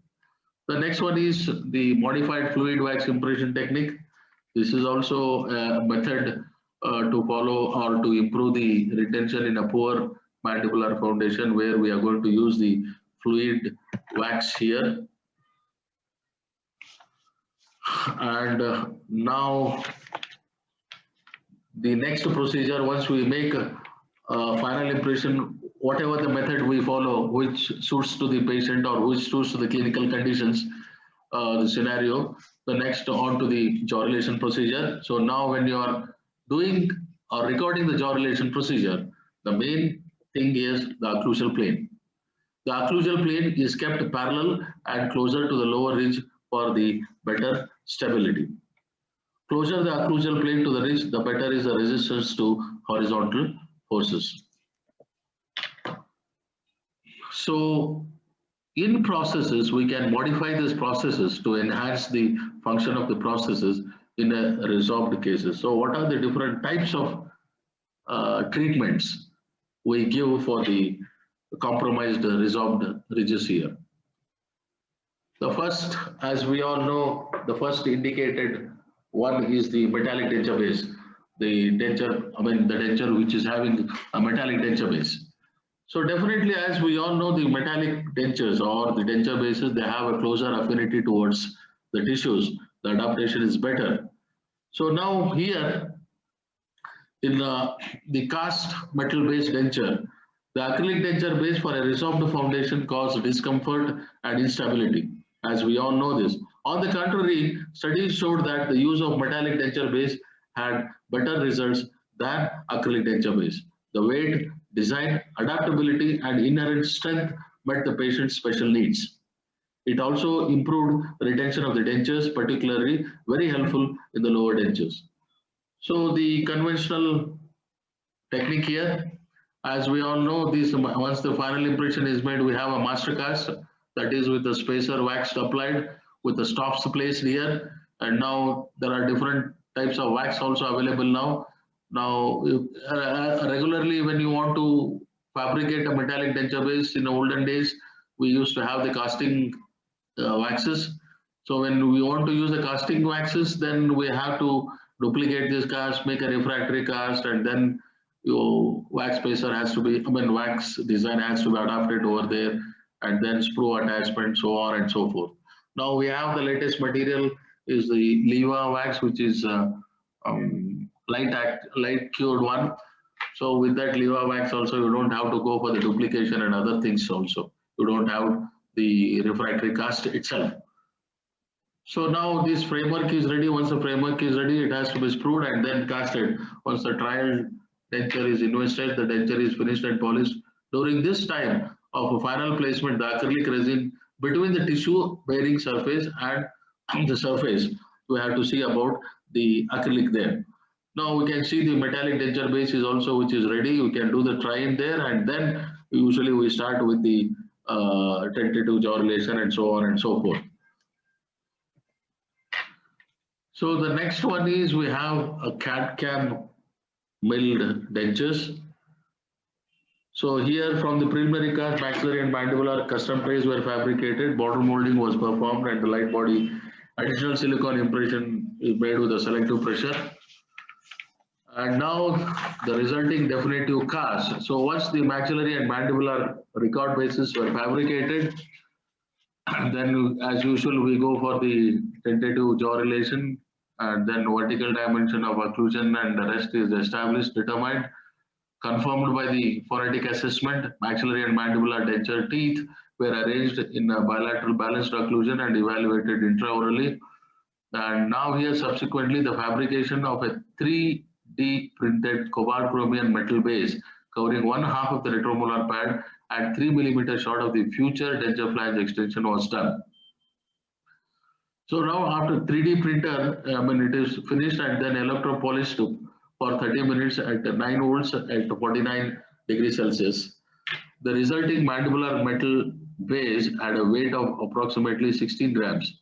The next one is the modified fluid wax impression technique. This is also a method to follow or to improve the retention in a poor mandibular foundation where we are going to use the fluid wax here. And now the next procedure, once we make a final impression, whatever the method we follow, which suits to the patient or which suits to the clinical conditions, the scenario, the next on to the jaw relation procedure. So now when you are doing or recording the jaw relation procedure, the main thing is the occlusal plane. The occlusal plane is kept parallel and closer to the lower ridge for the better stability. Closer the occlusal plane to the ridge, the better is the resistance to horizontal forces. So in processes, we can modify these processes to enhance the function of the processes in a resolved cases. So what are the different types of treatments we give for the compromised resolved ridges here? The first, as we all know, the first indicated one is the metallic denture base. The denture which is having a metallic denture base. So definitely, as we all know, the metallic dentures or the denture bases, they have a closer affinity towards the tissues. The adaptation is better. So now here, in the cast metal based denture, the acrylic denture base for a resorbed foundation causes discomfort and instability, as we all know this. On the contrary, studies showed that the use of metallic denture base had better results than acrylic denture base. The weight, design, adaptability, and inherent strength met the patient's special needs. It also improved retention of the dentures, particularly very helpful in the lower dentures. So the conventional technique here, as we all know, this once the final impression is made, we have a master cast, that is with the spacer wax applied with the stops placed here, and now there are different types of wax also available now. Now, regularly when you want to fabricate a metallic denture base, in the olden days, we used to have the casting waxes. So when we want to use the casting waxes, then we have to duplicate this cast, make a refractory cast, and then your wax spacer has to be, wax design has to be adapted over there, and then sprue attachment, so on and so forth. Now we have the latest material is the Leva wax, which is light cured one. So with that Leva wax also, you don't have to go for the duplication and other things also. You don't have the refractory cast itself. So now this framework is ready. Once the framework is ready, it has to be sprued and then casted. Once the trial denture is invested, the denture is finished and polished. During this time of a final placement, the acrylic resin between the tissue bearing surface and the surface, we have to see about the acrylic there. Now we can see the metallic denture base is also which is ready. We can do the try-in there, and then usually we start with the tentative jaw relation and so on and so forth. So the next one is we have a CAD/CAM milled dentures. So here from the preliminary cast, maxillary and mandibular custom trays were fabricated, border molding was performed, and the light body additional silicone impression is made with a selective pressure. And now the resulting definitive cast. So once the maxillary and mandibular record bases were fabricated, then as usual we go for the tentative jaw relation, and then vertical dimension of occlusion and the rest is established, determined, confirmed by the phonetic assessment. Maxillary and mandibular denture teeth were arranged in a bilateral balanced occlusion and evaluated intraorally. And now here subsequently the fabrication of a 3D printed cobalt chromium metal base covering one half of the retromolar pad and 3 mm short of the future denture flange extension was done. So now after 3D printer, it is finished and then electro polished for 30 minutes at 9 volts at 49 degrees Celsius. The resulting mandibular metal base had a weight of approximately 16 grams.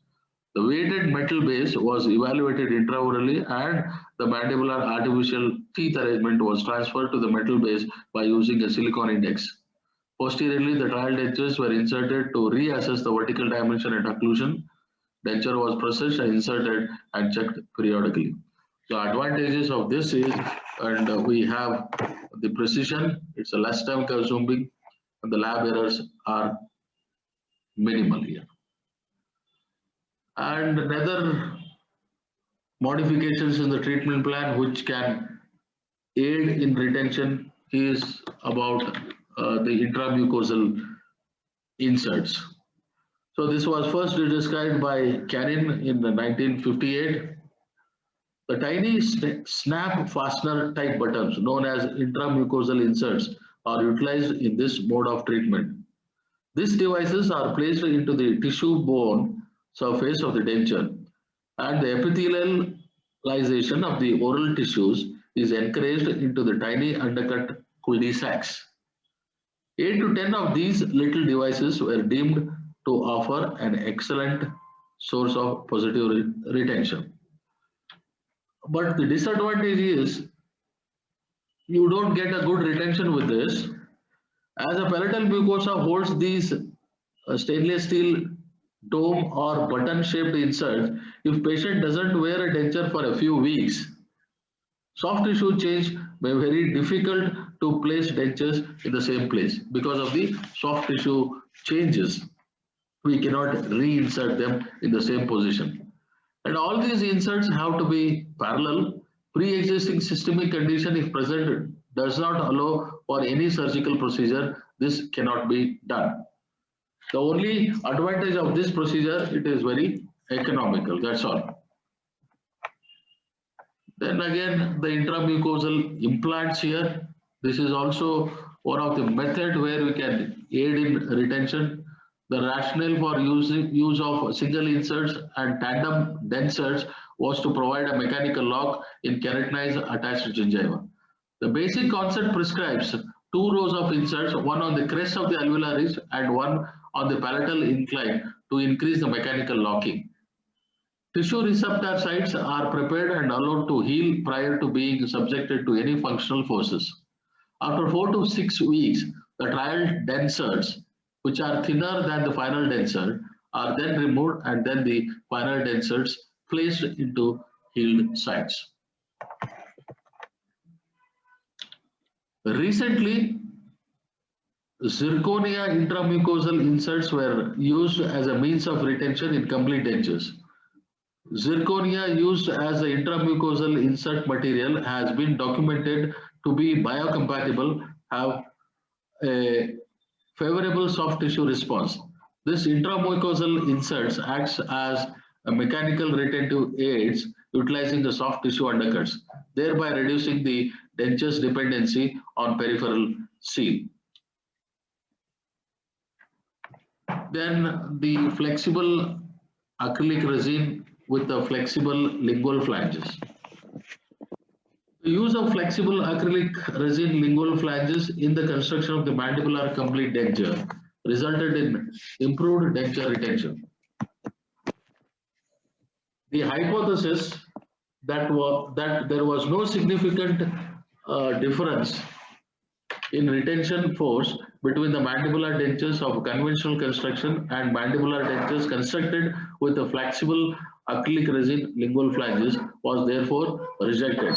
The weighted metal base was evaluated intraorally and the mandibular artificial teeth arrangement was transferred to the metal base by using a silicone index. Posteriorly, the trial dentures were inserted to reassess the vertical dimension at occlusion. Denture was processed and inserted and checked periodically. The advantages of this is, and we have the precision, it's a less time consuming, and the lab errors are minimal here. And another modifications in the treatment plan which can aid in retention is about the intramucosal inserts. So this was first described by Cannon in 1958. The tiny snap fastener type buttons known as intramucosal inserts are utilized in this mode of treatment. These devices are placed into the tissue bone surface of the denture, and the epithelialization of the oral tissues is encouraged into the tiny undercut cul-de-sacs. 8 to 10 of these little devices were deemed to offer an excellent source of positive retention. But the disadvantage is you don't get a good retention with this. As a palatal mucosa holds these stainless steel dome or button shaped inserts, if patient doesn't wear a denture for a few weeks, soft tissue change may be very difficult to place dentures in the same place because of the soft tissue changes. We cannot reinsert them in the same position. And all these inserts have to be parallel. Pre-existing systemic condition, if present, does not allow for any surgical procedure. This cannot be done. The only advantage of this procedure, it is very economical, that's all. Then again, the intramucosal implants here. This is also one of the method where we can aid in retention. The rationale for use of single inserts and tandem dentures was to provide a mechanical lock in keratinized attached gingiva. The basic concept prescribes 2 rows of inserts, one on the crest of the alveolar ridge and one on the palatal incline to increase the mechanical locking. Tissue receptor sites are prepared and allowed to heal prior to being subjected to any functional forces. After 4 to 6 weeks, the trial dentures, which are thinner than the final denture, are then removed and then the final dentures placed into healed sites. Recently, zirconia intramucosal inserts were used as a means of retention in complete dentures. Zirconia used as the intramucosal insert material has been documented to be biocompatible, have a favorable soft tissue response. This intramucosal inserts acts as a mechanical retentive aids utilizing the soft tissue undercuts, thereby reducing the denture's dependency on peripheral seal. Then the flexible acrylic resin with the flexible lingual flanges. The use of flexible acrylic resin lingual flanges in the construction of the mandibular complete denture resulted in improved denture retention. The hypothesis that there was no significant difference in retention force between the mandibular dentures of conventional construction and mandibular dentures constructed with the flexible acrylic resin lingual flanges was therefore rejected.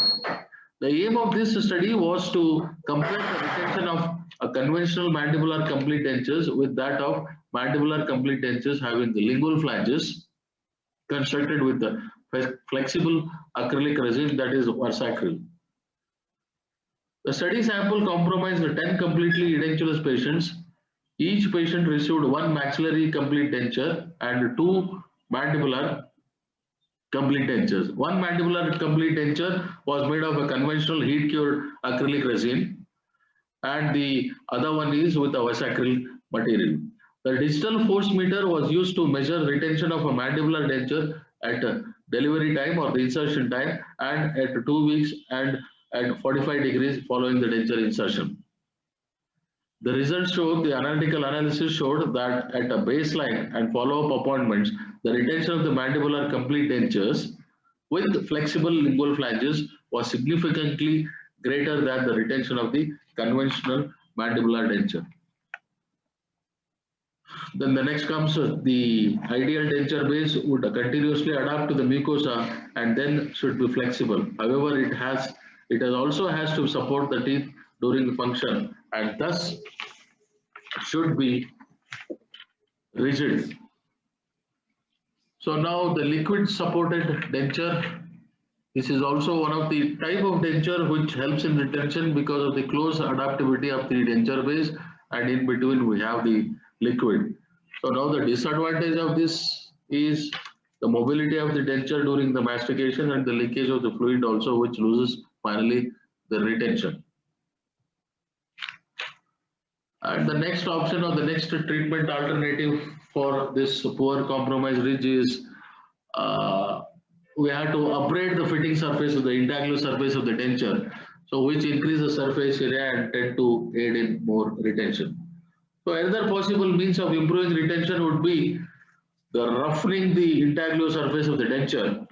The aim of this study was to compare the retention of a conventional mandibular complete dentures with that of mandibular complete dentures having the lingual flanges constructed with the flexible acrylic resin, that is Versacryl. The study sample comprised 10 completely edentulous patients. Each patient received 1 maxillary complete denture and 2 mandibular complete dentures. 1 mandibular complete denture was made of a conventional heat-cured acrylic resin, and the other one is with a Versacryl material. The digital force meter was used to measure retention of a mandibular denture at delivery time or the insertion time and at 2 weeks and at 45 degrees following the denture insertion. The results showed, the analytical analysis showed that at a baseline and follow-up appointments, the retention of the mandibular complete dentures with flexible lingual flanges was significantly greater than the retention of the conventional mandibular denture. Then the next comes the ideal denture base would continuously adapt to the mucosa and then should be flexible. However, it also has to support the teeth during function and thus should be rigid. So now the liquid supported denture. This is also one of the type of denture which helps in retention because of the close adaptivity of the denture base, and in between we have the liquid. So now the disadvantage of this is the mobility of the denture during the mastication, and the leakage of the fluid also, which loses finally the retention. And the next option or the next treatment alternative for this poor compromised ridge is we have to upgrade the fitting surface of the intaglio surface of the denture, so which increase the surface area and tend to aid in more retention. So another possible means of improving retention would be the roughening the intaglio surface of the denture,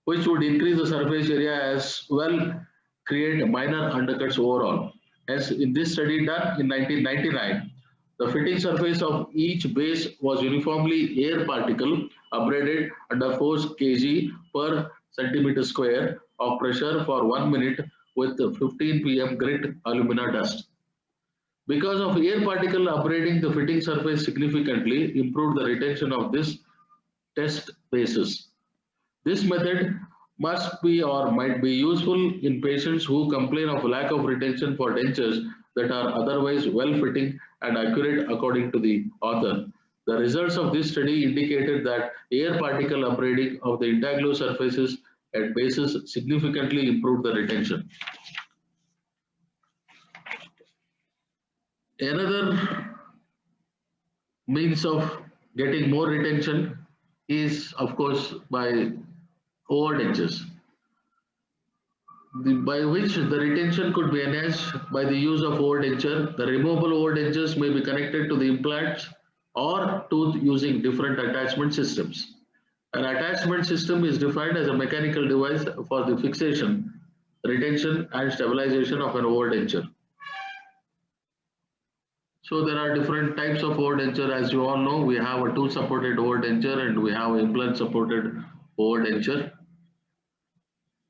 which would increase the surface area as well, create minor undercuts overall. As in this study done in 1999, the fitting surface of each base was uniformly air particle abraded under force kg per centimeter square of pressure for 1 minute with 15 pm grit alumina dust. Because of air particle abrading the fitting surface significantly improved the retention of this test bases. This method must be or might be useful in patients who complain of lack of retention for dentures that are otherwise well-fitting and accurate according to the author. The results of this study indicated that air particle abrading of the intaglio surfaces at bases significantly improved the retention. Another means of getting more retention is, of course, by overdentures, by which the retention could be enhanced by the use of overdenture. The removable overdentures may be connected to the implants or tooth using different attachment systems. An attachment system is defined as a mechanical device for the fixation, retention, and stabilization of an overdenture. So there are different types of overdenture. As you all know, we have a tooth-supported overdenture and we have implant-supported overdenture.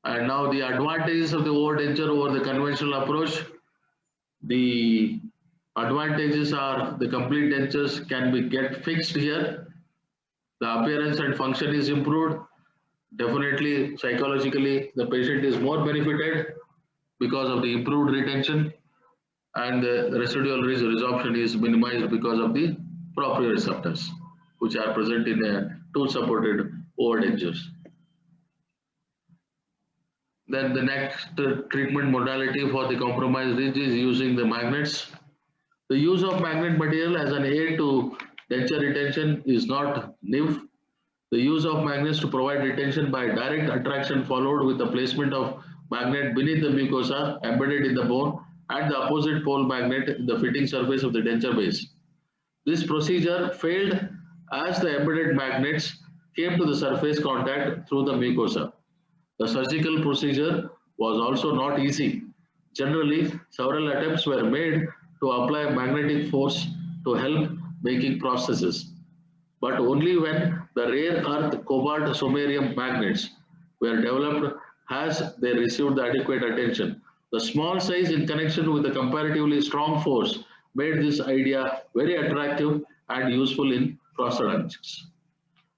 And now the advantages of the overdenture over the conventional approach. The advantages are the complete dentures can be get fixed here. The appearance and function is improved. Definitely psychologically the patient is more benefited because of the improved retention, and the residual resorption is minimized because of the proprioceptors which are present in a tooth-supported overdentures. Then the next treatment modality for the compromised ridge is using the magnets. The use of magnet material as an aid to denture retention is not new. The use of magnets to provide retention by direct attraction followed with the placement of magnet beneath the mucosa embedded in the bone and the opposite pole magnet in the fitting surface of the denture base. This procedure failed as the embedded magnets came to the surface contact through the mucosa. The surgical procedure was also not easy. Generally, several attempts were made to apply magnetic force to help making processes, but only when the rare earth cobalt samarium magnets were developed has they received the adequate attention. The small size in connection with the comparatively strong force made this idea very attractive and useful in prosthodontics.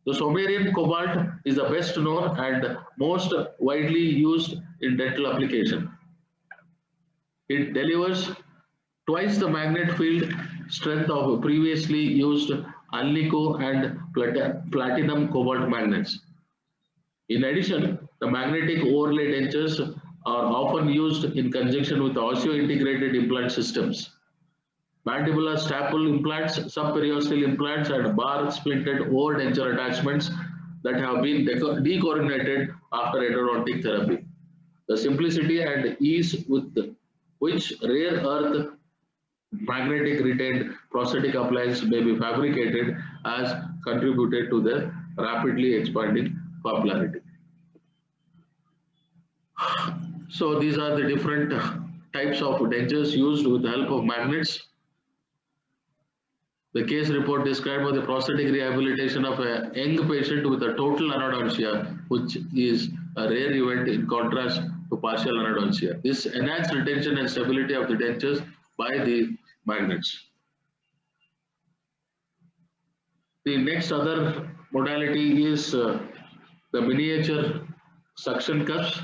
The samarium cobalt is the best known and most widely used in dental application. It delivers twice the magnet field strength of previously used Alnico and platinum cobalt magnets. In addition, the magnetic overlay dentures are often used in conjunction with osseointegrated implant systems. Mandibular staple implants, subperiosteal implants, and bar splinted overdenture attachments that have been decoordinated after endodontic therapy. The simplicity and ease with which rare earth magnetic retained prosthetic appliance may be fabricated has contributed to their rapidly expanding popularity. So these are the different types of dentures used with the help of magnets. The case report described the prosthetic rehabilitation of a young patient with a total anodontia, which is a rare event in contrast to partial anodontia. This enhanced retention and stability of the dentures by the magnets. The next other modality is the miniature suction cups.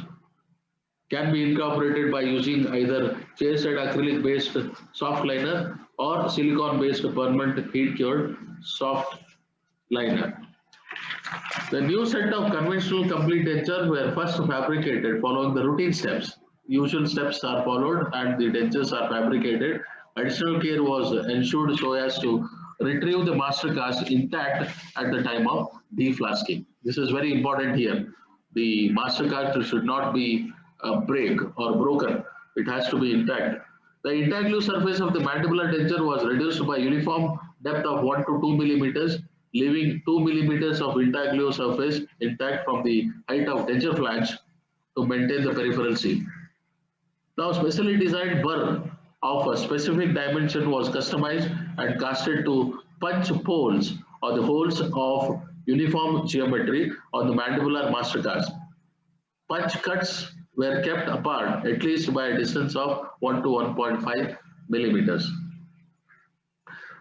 Can be incorporated by using either chairside acrylic based soft liner or silicone based permanent heat cured soft liner. The new set of conventional complete dentures were first fabricated following the routine steps. Usual steps are followed and the dentures are fabricated. Additional care was ensured so as to retrieve the master cast intact at the time of deflasking. This is very important here. The master cast should not be break or broken. It has to be intact. The intaglio surface of the mandibular denture was reduced by uniform depth of 1 to 2 millimeters, leaving 2 millimeters of intaglio surface intact from the height of denture flange to maintain the peripheral seal. Now, specially designed burr of a specific dimension was customized and casted to punch holes or the holes of uniform geometry on the mandibular master cast. Punch cuts were kept apart at least by a distance of 1 to 1.5 millimeters.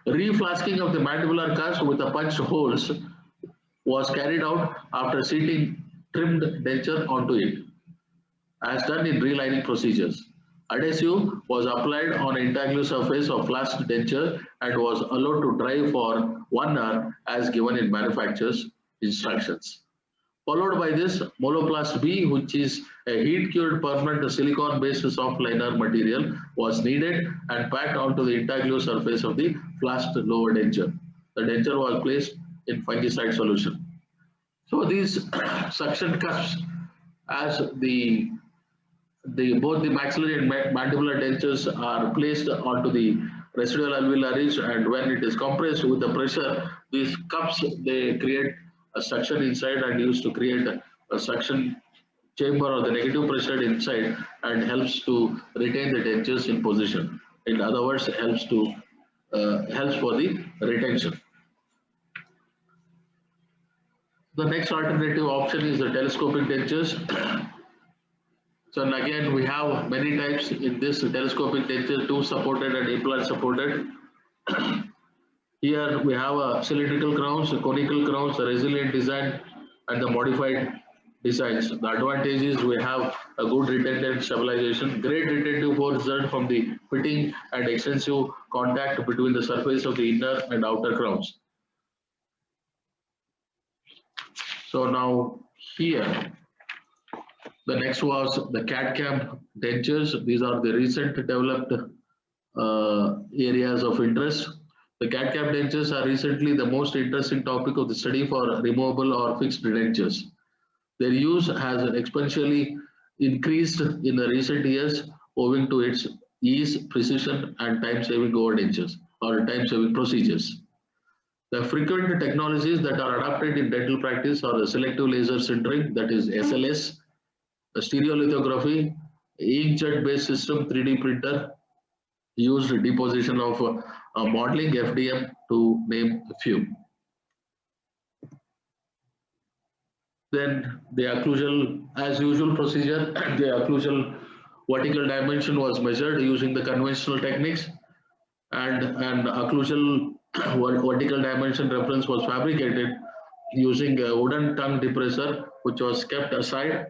Reflasking of the mandibular cast with the punched holes was carried out after seating trimmed denture onto it, as done in relining procedures. Adhesive was applied on intaglio surface of flasked denture and was allowed to dry for 1 hour as given in manufacturer's instructions. Followed by this, Moloplast B, which is a heat-cured permanent silicone-based soft liner material, was kneaded and packed onto the intaglio surface of the flasked lower denture. The denture was placed in fungicide solution. So these suction cups, as both the maxillary and mandibular dentures are placed onto the residual alveolaris, and when it is compressed with the pressure, these cups they create a suction inside and used to create a suction chamber or the negative pressure inside and helps to retain the dentures in position. In other words, helps for the retention. The next alternative option is the telescopic dentures. So and again, we have many types in this telescopic denture, tooth supported and implant supported. Here we have a cylindrical crowns, conical crowns, a resilient design, and the modified designs. The advantage is we have a good retentive stabilization, great retentive force result from the fitting and extensive contact between the surface of the inner and outer crowns. So now here, the next was the CAD/CAM dentures. These are the recent developed areas of interest. The CAD/CAM dentures are recently the most interesting topic of the study for removable or fixed dentures. Their use has exponentially increased in the recent years owing to its ease, precision, and time-saving over dentures or time-saving procedures. The frequent technologies that are adopted in dental practice are the selective laser sintering, that is SLS, the stereolithography, inkjet-based system 3D printer, used deposition of modeling, FDM, to name a few. Then the occlusal, as usual procedure, the occlusal vertical dimension was measured using the conventional techniques, and an occlusal vertical dimension reference was fabricated using a wooden tongue depressor, which was kept aside.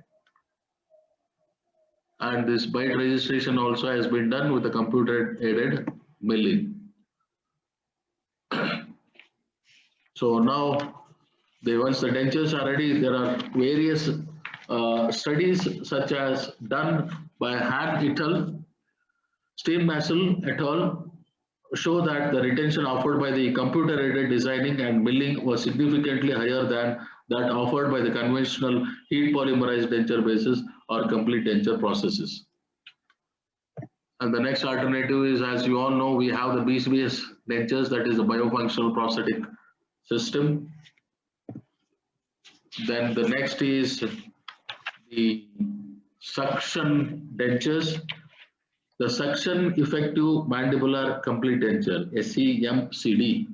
And this bite registration also has been done with a computer-aided milling. So now, once the dentures are ready, there are various studies such as done by Han et al., Steinmetzel et al. Show that the retention offered by the computer-aided designing and milling was significantly higher than that offered by the conventional heat polymerized denture bases or complete denture processes. And the next alternative is, as you all know, we have the BCBS dentures, that is the biofunctional prosthetic system. Then the next is the suction dentures. The suction effective mandibular complete denture, SEMCD,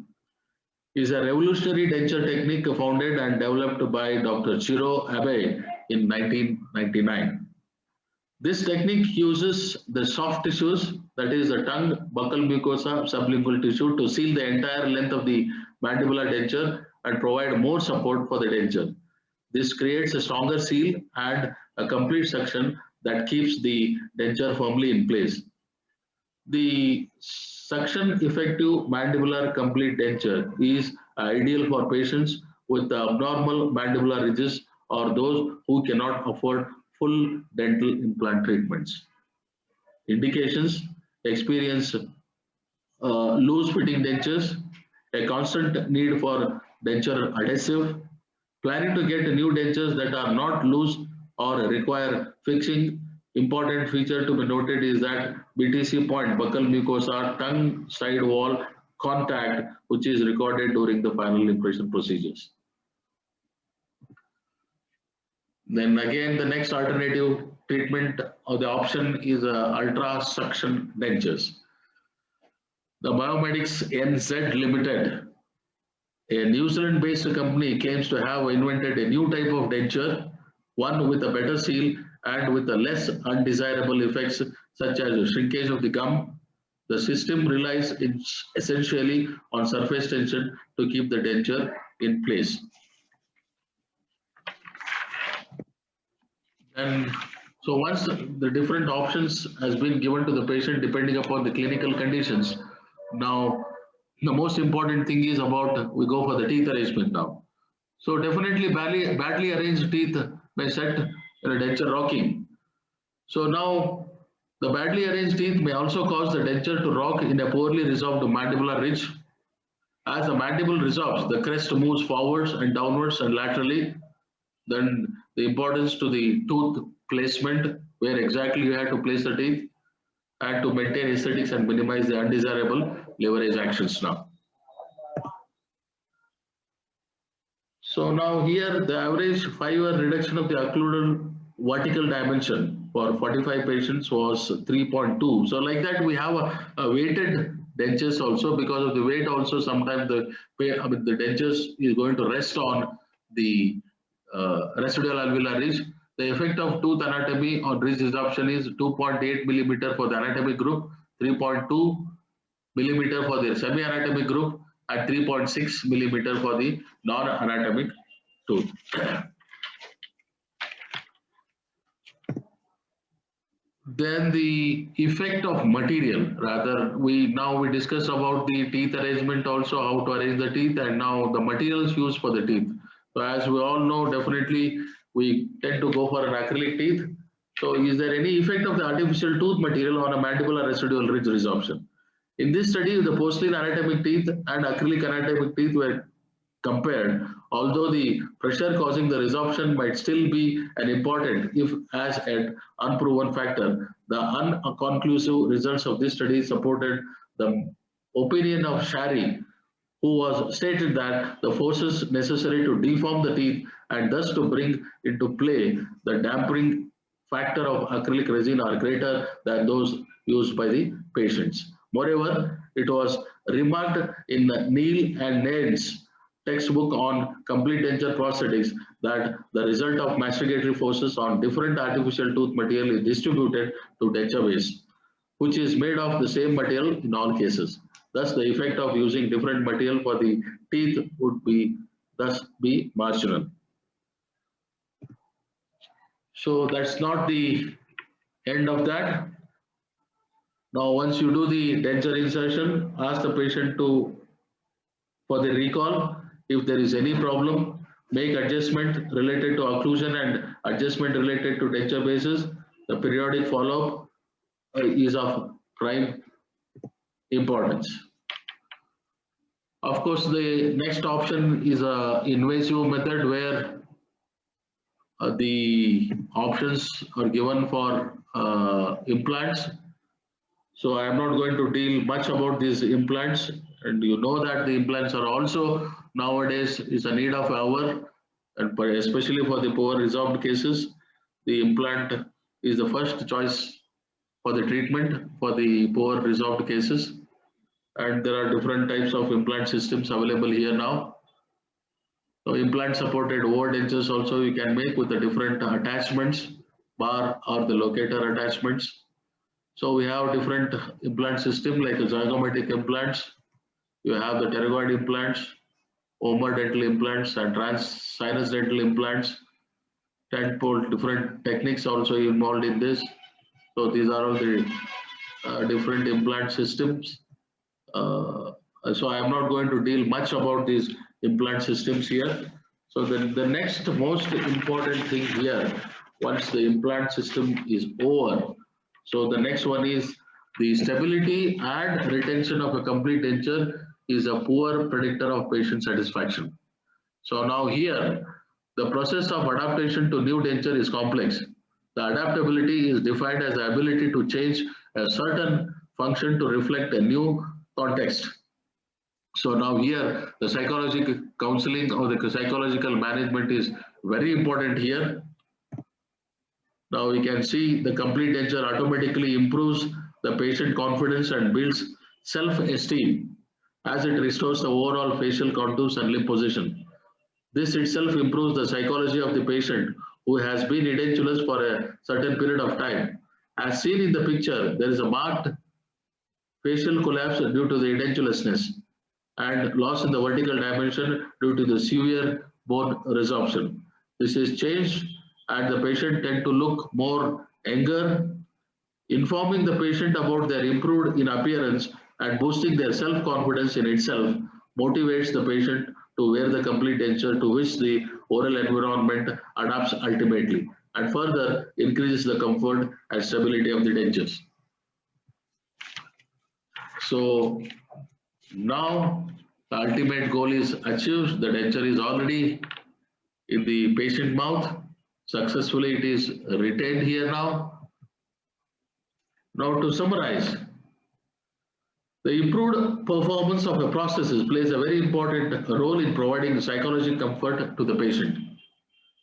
is a revolutionary denture technique founded and developed by Dr. Chiro Abe in 1999. This technique uses the soft tissues, that is the tongue, buccal mucosa, sublingual tissue, to seal the entire length of the mandibular denture and provide more support for the denture. This creates a stronger seal and a complete suction that keeps the denture firmly in place. The suction effective mandibular complete denture is ideal for patients with the abnormal mandibular ridges or those who cannot afford full dental implant treatments. Indications: experience loose fitting dentures, a constant need for denture adhesive, planning to get new dentures that are not loose or require fixing. Important feature to be noted is that BTC point, buccal mucosa, tongue side wall contact, which is recorded during the final impression procedures. Then again, the next alternative treatment or the option is ultra suction dentures. The Biomedics NZ Limited, a New Zealand-based company, claims to have invented a new type of denture, one with a better seal and with a less undesirable effects such as shrinkage of the gum. The system relies essentially on surface tension to keep the denture in place. And so once the different options has been given to the patient depending upon the clinical conditions, now the most important thing is about we go for the teeth arrangement now. So definitely badly arranged teeth may set a denture rocking. So now the badly arranged teeth may also cause the denture to rock in a poorly resolved mandibular ridge. As the mandible resolves, the crest moves forwards and downwards and laterally. Then the importance to the tooth placement, where exactly you have to place the teeth, and to maintain aesthetics and minimize the undesirable leverage actions now. So now here the average 5-year reduction of the occludal vertical dimension for 45 patients was 3.2. So like that we have a weighted dentures also, because of the weight also sometimes the dentures is going to rest on the residual alveolar ridge. The effect of tooth anatomy on ridge resorption is 2.8 millimeter for the anatomic group, 3.2 millimeter for the semi-anatomic group, and 3.6 millimeter for the non-anatomic tooth. Then the effect of material, rather we discuss about the teeth arrangement also, how to arrange the teeth, and now the materials used for the teeth. So as we all know, definitely we tend to go for an acrylic teeth. So is there any effect of the artificial tooth material on a mandibular residual ridge resorption? In this study, the porcelain anatomic teeth and acrylic anatomic teeth were compared. Although the pressure causing the resorption might still be an important, if as an unproven factor, the unconclusive results of this study supported the opinion of Shari, who was stated that the forces necessary to deform the teeth and thus to bring into play the dampening factor of acrylic resin are greater than those used by the patients. Moreover, it was remarked in Neil and Nade's textbook on complete denture prosthetics that the result of masticatory forces on different artificial tooth material is distributed to denture base, which is made of the same material in all cases. Thus, the effect of using different material for the teeth would thus be marginal. So that's not the end of that. Now, once you do the denture insertion, ask the patient for the recall. If there is any problem, make adjustment related to occlusion and adjustment related to denture bases. The periodic follow-up is of prime importance. Of course, the next option is a invasive method where the options are given for implants. So I am not going to deal much about these implants, and you know that the implants are also nowadays is a need of hour, and especially for the poor resolved cases, the implant is the first choice for the treatment for the poor resolved cases. And there are different types of implant systems available here now. So implant supported over dentures also you can make with the different attachments, bar or the locator attachments. So we have different implant system like zygomatic implants. You have the pterygoid implants, Omer dental implants, and sinus dental implants. 10-fold different techniques also involved in this. So these are all the different implant systems. So I am not going to deal much about these implant systems here. So the next most important thing here, once the implant system is over, so the next one is the stability and retention of a complete denture is a poor predictor of patient satisfaction. So now here, the process of adaptation to new denture is complex. The adaptability is defined as the ability to change a certain function to reflect a new context. So now here, the psychological counseling or the psychological management is very important here. Now we can see the complete denture automatically improves the patient confidence and builds self-esteem as it restores the overall facial contours and lip position. This itself improves the psychology of the patient who has been edentulous for a certain period of time. As seen in the picture, there is a marked facial collapse due to the edentulousness and loss in the vertical dimension due to the severe bone resorption. This is changed and the patient tend to look more younger. Informing the patient about their improved in appearance and boosting their self-confidence in itself motivates the patient to wear the complete denture to which the oral environment adapts ultimately and further increases the comfort and stability of the dentures. So now the ultimate goal is achieved. The denture is already in the patient mouth. Successfully it is retained here now. Now to summarize, the improved performance of the prosthesis plays a very important role in providing psychological comfort to the patient.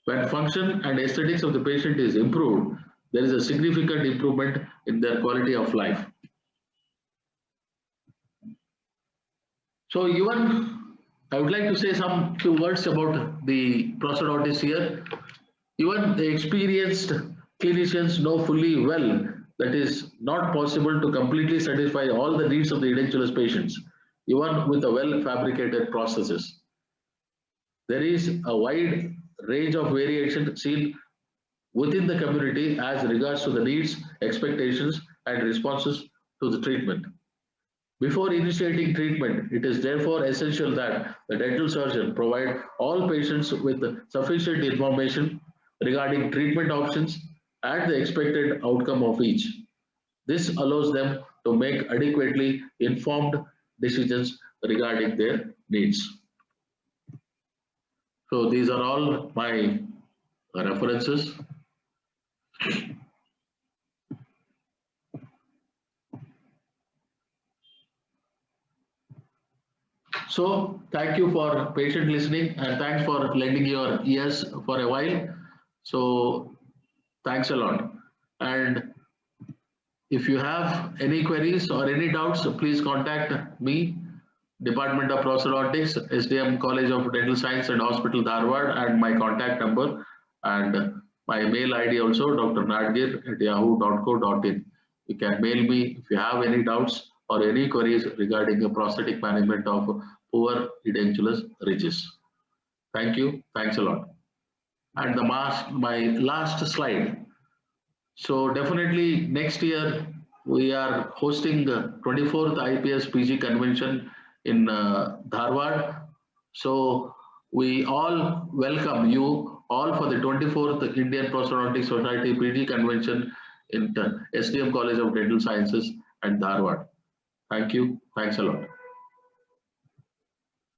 When function and aesthetics of the patient is improved, there is a significant improvement in their quality of life. So even I would like to say some few words about the prosthodontists here. Even the experienced clinicians know fully well that is not possible to completely satisfy all the needs of the edentulous patients, even with a well fabricated prosthesis. There is a wide range of variation seen within the community as regards to the needs, expectations, and responses to the treatment. Before initiating treatment, it is therefore essential that the dental surgeon provide all patients with sufficient information regarding treatment options and the expected outcome of each. This allows them to make adequately informed decisions regarding their needs. So these are all my references. So thank you for patient listening and thanks for lending your ears for a while. So thanks a lot. And if you have any queries or any doubts, please contact me, Department of Prosthodontics, SDM College of Dental Science and Hospital, Dharwad, and my contact number and my mail ID also, drnadgir@yahoo.co.in. You can mail me if you have any doubts or any queries regarding the prosthetic management of poor edentulous ridges. Thank you. Thanks a lot. And my last slide. So definitely next year we are hosting the 24th IPS PG convention in Dharwad. So we all welcome you all for the 24th Indian Prosthodontic Society PG convention in SDM College of Dental Sciences at Dharwad. Thank you. Thanks a lot.